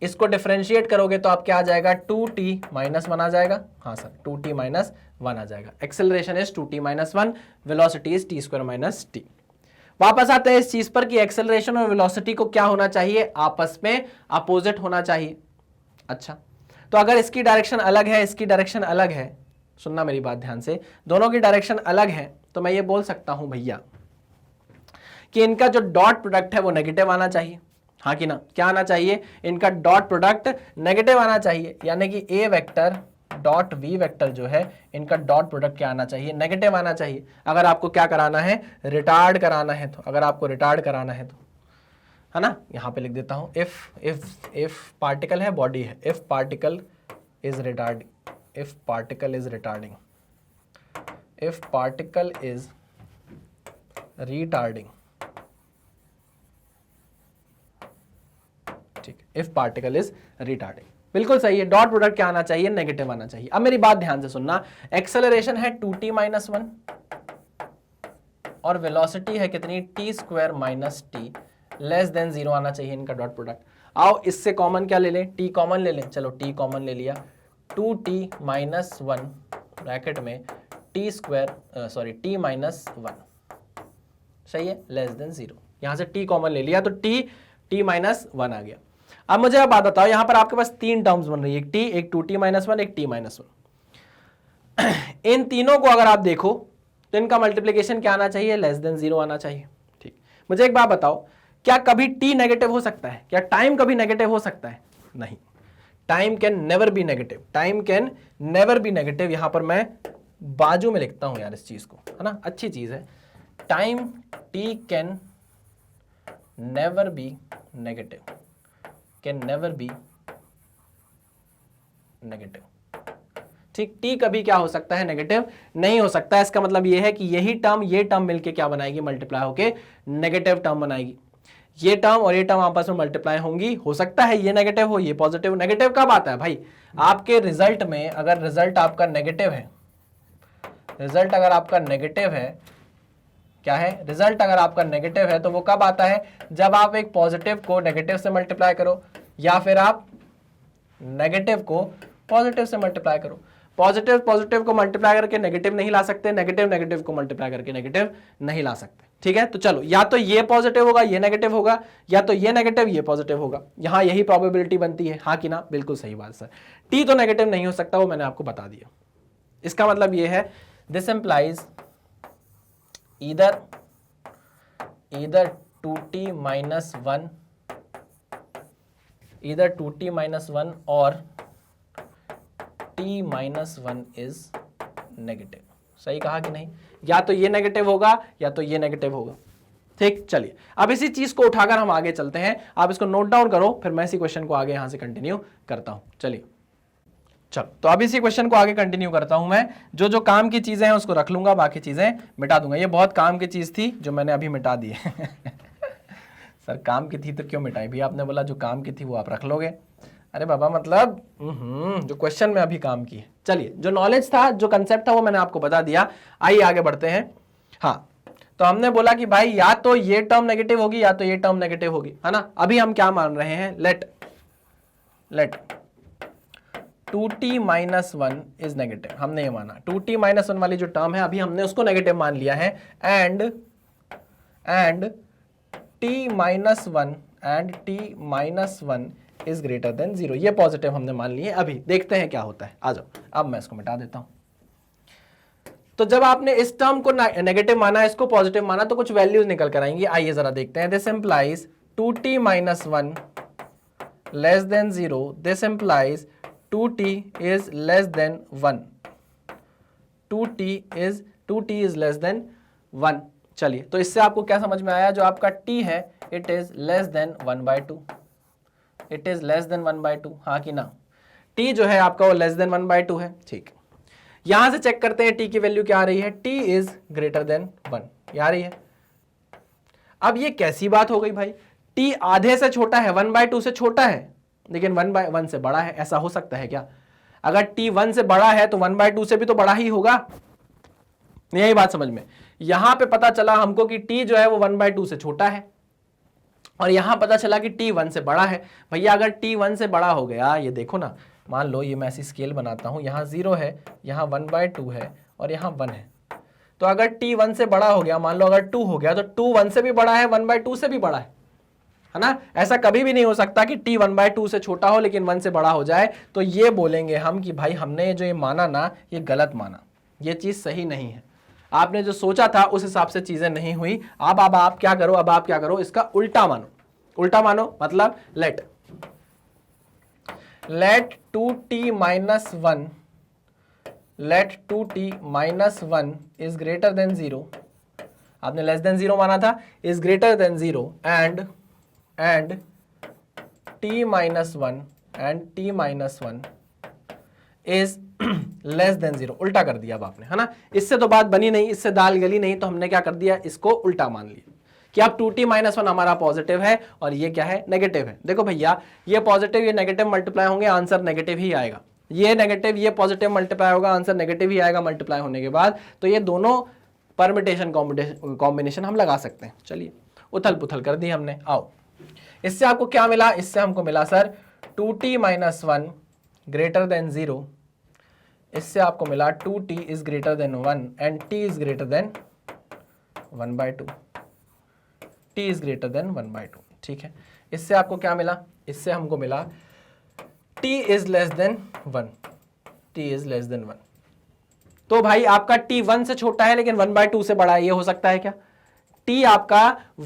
A: इसको डिफरेंशिएट करोगे तो आप क्या आ जाएगा? 2t माइनस 1 आ जाएगा। हाँ सर, 2t माइनस 1 आ जाएगा। Acceleration is 2t minus 1, velocity is T square minus T. वापस आते हैं इस चीज पर कि एक्सेलरेशन और वेलोसिटी को क्या होना चाहिए? आपस में अपोजिट होना चाहिए। अच्छा, तो अगर इसकी डायरेक्शन अलग है, इसकी डायरेक्शन अलग है, सुनना मेरी बात ध्यान से, दोनों की डायरेक्शन अलग है, तो मैं ये बोल सकता हूं भैया कि इनका जो डॉट प्रोडक्ट है वो नेगेटिव आना चाहिए। हाँ कि ना? क्या आना चाहिए? इनका डॉट प्रोडक्ट नेगेटिव आना चाहिए, यानी कि ए वेक्टर डॉट वी वेक्टर जो है इनका डॉट प्रोडक्ट क्या आना चाहिए? नेगेटिव आना चाहिए। अगर आपको क्या कराना है? रिटार्ड कराना है। तो अगर आपको रिटार्ड कराना है तो, है ना, यहां पे लिख देता हूं, इफ पार्टिकल है, बॉडी है, इफ पार्टिकल इज रिटार्डिंग, ठीक, इफ पार्टिकल इज रिटार्डिंग। बिल्कुल सही है, डॉट प्रोडक्ट क्या आना चाहिए, नेगेटिव आना चाहिए। अब मेरी बात ध्यान से सुनना, एक्सेलरेशन है 2t माइनस 1 और वेलोसिटी है कितनी, T square minus T, less than 0 आना चाहिए इनका डॉट प्रोडक्ट। आओ इससे कॉमन क्या ले लें, टी कॉमन ले लें, चलो टी कॉमन ले लिया, 2t माइनस 1 ब्रैकेट में T square sorry T minus 1, सही है, लेस देन 0। यहां से टी कॉमन ले लिया तो टी माइनस 1 आ गया। अब मुझे आप बात बताओ, यहां पर आपके पास तीन टर्म्स बन रही है, एक टी, एक 2t माइनस 1, एक t माइनस 1। इन तीनों को अगर आप देखो तो इनका मल्टीप्लीकेशन क्या आना चाहिए, लेस देन 0 आना चाहिए। ठीक, मुझे एक बात बताओ, क्या कभी t नेगेटिव हो सकता है, क्या टाइम कभी नेगेटिव हो सकता है, नहीं, time can never be negative, time can never be negative. यहां पर मैं बाजू में लिखता हूं यार इस चीज को, है ना, अच्छी चीज है, time t can never be negative, can never be negative. ठीक, t कभी क्या हो सकता है, नेगेटिव नहीं हो सकता। इसका मतलब यह है कि यही टर्म ये टर्म मिलके क्या बनाएगी, मल्टीप्लाई होके नेगेटिव टर्म बनाएगी। ये टर्म और ये टर्म आपस में मल्टीप्लाई होंगी, हो सकता है ये नेगेटिव हो ये पॉजिटिव। नेगेटिव कब आता है भाई, आपके रिजल्ट में अगर रिजल्ट आपका नेगेटिव है, रिजल्ट अगर आपका नेगेटिव है, क्या है, रिजल्ट अगर आपका नेगेटिव है तो वो कब आता है, जब आप एक पॉजिटिव को नेगेटिव से मल्टीप्लाई करो या फिर आप नेगेटिव को पॉजिटिव से मल्टीप्लाई करो। पॉजिटिव पॉजिटिव को मल्टीप्लाई करके नेगेटिव नहीं ला सकते, नेगेटिव नेगेटिव को मल्टीप्लाई करके नेगेटिव नहीं ला सकते। ठीक है, तो चलो या तो ये पॉजिटिव होगा ये नेगेटिव होगा, या तो ये नेगेटिव ये पॉजिटिव होगा। यहां यही प्रोबेबिलिटी बनती है, हाँ कि ना, बिल्कुल सही बात सर। टी तो नेगेटिव नहीं हो सकता, वो मैंने आपको बता दिया। इसका मतलब ये है, this implies either 2t minus 1 either 2t minus 1 और t minus 1 is नेगेटिव। सही कहा कि नहीं, या तो ये नेगेटिव होगा या तो ये नेगेटिव होगा। ठीक, चलिए अब इसी चीज को उठाकर हम आगे चलते हैं, आप इसको नोट डाउन करो, फिर मैं इसी क्वेश्चन को आगे यहां से कंटिन्यू करता हूं। चलिए चलो, तो अब इसी क्वेश्चन को आगे कंटिन्यू करता हूं मैं। जो जो काम की चीजें हैं उसको रख लूंगा, बाकी चीजें मिटा दूंगा। ये बहुत काम की चीज थी जो मैंने अभी मिटा दी है। सर काम की थी तो क्यों मिटाई, भी आपने बोला जो काम की थी वो आप रख लोगे। अरे बाबा मतलब जो क्वेश्चन में अभी काम की है। चलिए, जो नॉलेज था, जो कंसेप्ट था वो मैंने आपको बता दिया। आइए आगे बढ़ते हैं। हाँ, तो हमने बोला कि भाई या तो ये टर्म नेगेटिव होगी या तो ये टर्म नेगेटिव होगी, है ना। अभी हम क्या मान रहे हैं, late 2t minus 1 is negative, हमने ये माना। 2t माइनस 1 वाली जो टर्म है अभी हमने उसको नेगेटिव मान लिया है, and t minus 1 is greater than 0, ये पॉजिटिव हमने मान लिए। अभी देखते हैं क्या होता है, आ जाओ, अब मैं इसको मिटा देता हूं। तो जब आपने इस टर्म को नेगेटिव माना, इसको पॉजिटिव माना, तो कुछ वैल्यूज निकल कर आएंगी। आइए जरा देखते हैं। This implies 2t minus 1 less than 0, this implies 2t is less than 1, 2t is less than 1। चलिए, तो इससे आपको क्या समझ में आया, जो आपका t है it is less than 1/2, it is less than 1/2, हाँ कि ना। t जो है आपका वो less than 1/2 है। ठीक, यहां से चेक करते हैं t की वैल्यू क्या आ रही है, t is greater than 1, ये आ रही है। अब ये कैसी बात हो गई भाई, t आधे से छोटा है, 1/2 से छोटा है, लेकिन 1/1 से बड़ा है। ऐसा हो सकता है क्या, अगर t 1 से बड़ा है तो 1/2 से भी तो बड़ा ही होगा। यही बात समझ में, यहां पे पता चला हमको कि t जो है वो 1/2 से छोटा है, और यहां पता चला कि t 1 से बड़ा है। भैया अगर t 1 से बड़ा हो गया, ये देखो ना, मान लो ये मैं ऐसी स्केल बनाता हूं, यहां 0 है, यहां 1/2 है और यहां 1 है। तो अगर t 1 से बड़ा हो गया, मान लो अगर 2 हो गया, तो 2 1 से भी बड़ा है, 1/2 से भी बड़ा है ना। ऐसा कभी भी नहीं हो सकता कि t 1/2 से छोटा हो लेकिन 1 से बड़ा हो जाए। तो ये बोलेंगे हम कि भाई हमने जो ये माना ना, ये गलत माना, ये चीज सही नहीं है। आपने जो सोचा था उस हिसाब से चीजें नहीं हुई। अब आप क्या करो, अब आप क्या करो, इसका उल्टा मानो। उल्टा मानो मतलब let 2t minus 1 is greater than 0, आपने लेस देन 0 माना था, is greater than 0 and t minus 1 is less than 0। उल्टा कर दिया अब आपने, है ना। इससे तो बात बनी नहीं, इससे दाल गली नहीं, तो हमने क्या कर दिया, इसको उल्टा मान लिया। कि अब 2t माइनस 1 हमारा पॉजिटिव है और ये क्या है, नेगेटिव है। देखो भैया, ये पॉजिटिव ये नेगेटिव मल्टीप्लाई होंगे, आंसर नेगेटिव ही आएगा। ये नेगेटिव ये पॉजिटिव मल्टीप्लाई होगा, आंसर नेगेटिव ही आएगा मल्टीप्लाई होने के बाद। तो ये दोनों परमिटेशन कॉम्बिनेशन हम लगा सकते हैं। चलिए उथल पुथल कर दी हमने। आओ, इससे आपको क्या मिला, इससे हमको मिला sir 2t minus 1 greater than 0। इससे आपको मिला 2t is greater then 1 and t is greater then 1/2। t is greater then 1/2, ठीक है। इससे आपको क्या मिला, इससे हमको मिला t is less then 1, t is less then 1। तो भाई आपका t 1 से छोटा है लेकिन 1/2 से बड़ा है, ये हो सकता है क्या? t आपका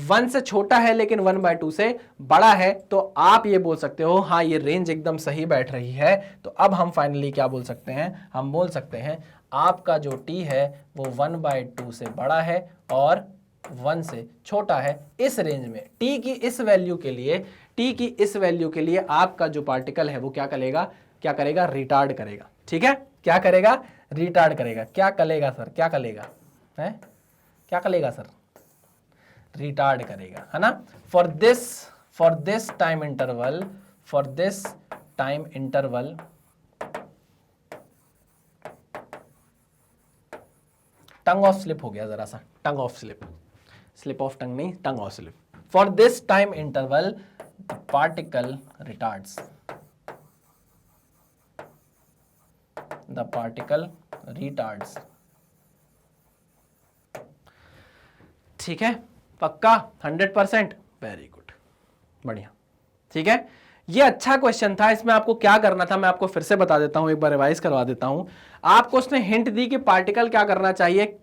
A: 1 से छोटा है लेकिन 1/2 से बड़ा है, तो आप ये बोल सकते हो हाँ ये रेंज एकदम सही बैठ रही है। तो अब हम फाइनली क्या बोल सकते हैं, हम बोल सकते हैं आपका जो t है वो 1/2 से बड़ा है और 1 से छोटा है। इस रेंज में t की इस वैल्यू के लिए, t की इस वैल्यू के लिए आपका जो पार्टिकल है वो क्या करेगा, क्या करेगा, रिटार्ड करेगा। ठीक है, क्या करेगा, रिटार्ड करेगा। क्या करेगा सर, क्या करेगा है, क्या करेगा सर, रिटार्ड करेगा, है ना। For this time interval, for this time interval tongue of slip हो गया जरा सा, tongue of slip, slip of tongue नहीं, tongue of slip. For this time interval the particle retards, the particle retards. ठीक है, पक्का 100%, वेरी गुड, बढ़िया। ठीक है, ये अच्छा क्वेश्चन था। इसमें आपको क्या करना था मैं आपको फिर से बता देता हूं, एक बार रिवाइज करवा देता हूं। आपको उसने हिंट दी कि पार्टिकल क्या करना चाहिए,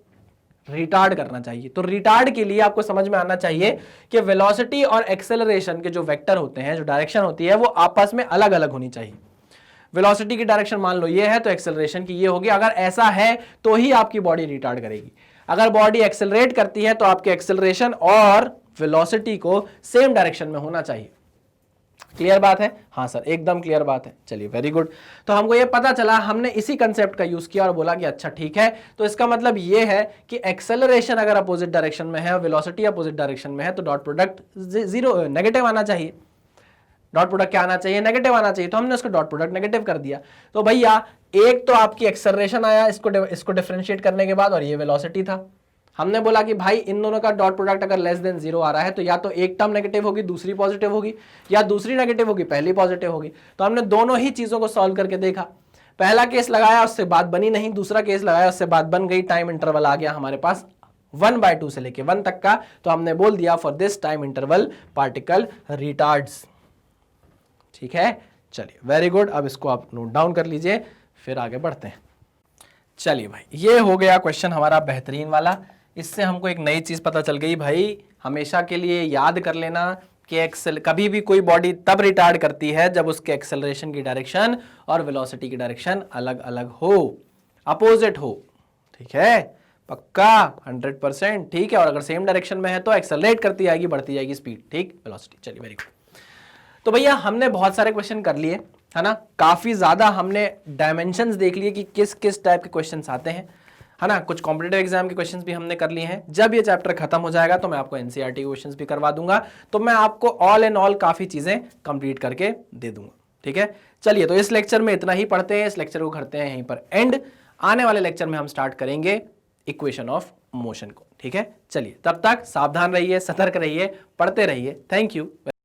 A: रिटार्ड करना चाहिए। तो रिटार्ड के लिए आपको समझ में आना चाहिए कि वेलोसिटी और एक्सेलरेशन के जो वेक्टर होते हैं, जो डायरेक्शन होती है, वो आपस में अलग अलग होनी चाहिए। वेलोसिटी की डायरेक्शन मान लो ये है तो एक्सेलरेशन की ये होगी। अगर ऐसा है तो ही आपकी बॉडी रिटार्ड करेगी। अगर बॉडी एक्सेलरेट करती है तो आपके एक्सेलरेशन और वेलोसिटी को सेम डायरेक्शन में होना चाहिए। क्लियर बात है? हाँ सर, एकदम क्लियर बात है। चलिए वेरी गुड। तो हमको ये पता चला, हमने इसी कंसेप्ट का यूज किया और बोला कि अच्छा ठीक है, तो इसका मतलब ये है कि एक्सेलरेशन अगर अपोजिट डायरेक्शन में है और वेलोसिटी अपोजिट डायरेक्शन में है तो डॉट प्रोडक्ट जीरो नेगेटिव आना चाहिए। डॉट प्रोडक्ट क्या आना चाहिए, नेगेटिव आना चाहिए। तो हमने उसको डॉट प्रोडक्ट नेगेटिव कर दिया। तो भैया एक तो आपकी एक्सेलरेशन आया इसको डिफरेंशिएट करने के बाद, और ये वेलोसिटी था। हमने बोला कि भाई इन दोनों का डॉट प्रोडक्ट अगर लेस देन 0 आ रहा है तो या तो एक टर्म नेगेटिव होगी दूसरी पॉजिटिव होगी, या दूसरी नेगेटिव होगी पहली पॉजिटिव होगी। तो हमने दोनों ही चीजों को सॉल्व करके देखा। पहला केस लगाया उससे बात बनी नहीं, दूसरा केस लगाया उससे बात बन गई। टाइम इंटरवल आ गया हमारे पास 1/2 से लेके 1 तक का। तो हमने बोल दिया for this time interval particle retards. ठीक है, चलिए वेरी गुड। अब इसको आप नोट डाउन कर लीजिए, फिर आगे बढ़ते हैं। चलिए भाई, ये हो गया क्वेश्चन हमारा बेहतरीन वाला। इससे हमको एक नई चीज पता चल गई भाई, हमेशा के लिए याद कर लेना कि कभी भी कोई बॉडी तब रिटार्ड करती है जब उसके एक्सेलरेशन की डायरेक्शन और वेलोसिटी की डायरेक्शन अलग अलग हो, अपोजिट हो। ठीक है, पक्का 100%। ठीक है, और अगर सेम डायरेक्शन में है तो एक्सेलरेट करती जाएगी, बढ़ती जाएगी स्पीड, ठीक, वेलोसिटी। चलिए वेरी गुड। तो भैया हमने बहुत सारे क्वेश्चन कर लिए, है ना। काफी ज्यादा हमने डायमेंशंस देख लिए कि किस किस टाइप के क्वेश्चंस आते हैं, है ना। कुछ कॉम्पिटिटिव एग्जाम के क्वेश्चंस भी हमने कर लिए हैं। जब ये चैप्टर खत्म हो जाएगा तो मैं आपको एनसीईआरटी के क्वेश्चंस भी करवा दूंगा। तो मैं आपको ऑल एंड ऑल काफी चीजें कंप्लीट करके दे दूंगा। ठीक है, चलिए तो इस लेक्चर में इतना ही पढ़ते हैं। इस लेक्चर को करते हैं यहीं पर एंड। आने वाले लेक्चर में हम स्टार्ट करेंगे इक्वेशन ऑफ मोशन को। ठीक है, चलिए तब तक सावधान रहिए, सतर्क रहिए, पढ़ते रहिए। Thank you.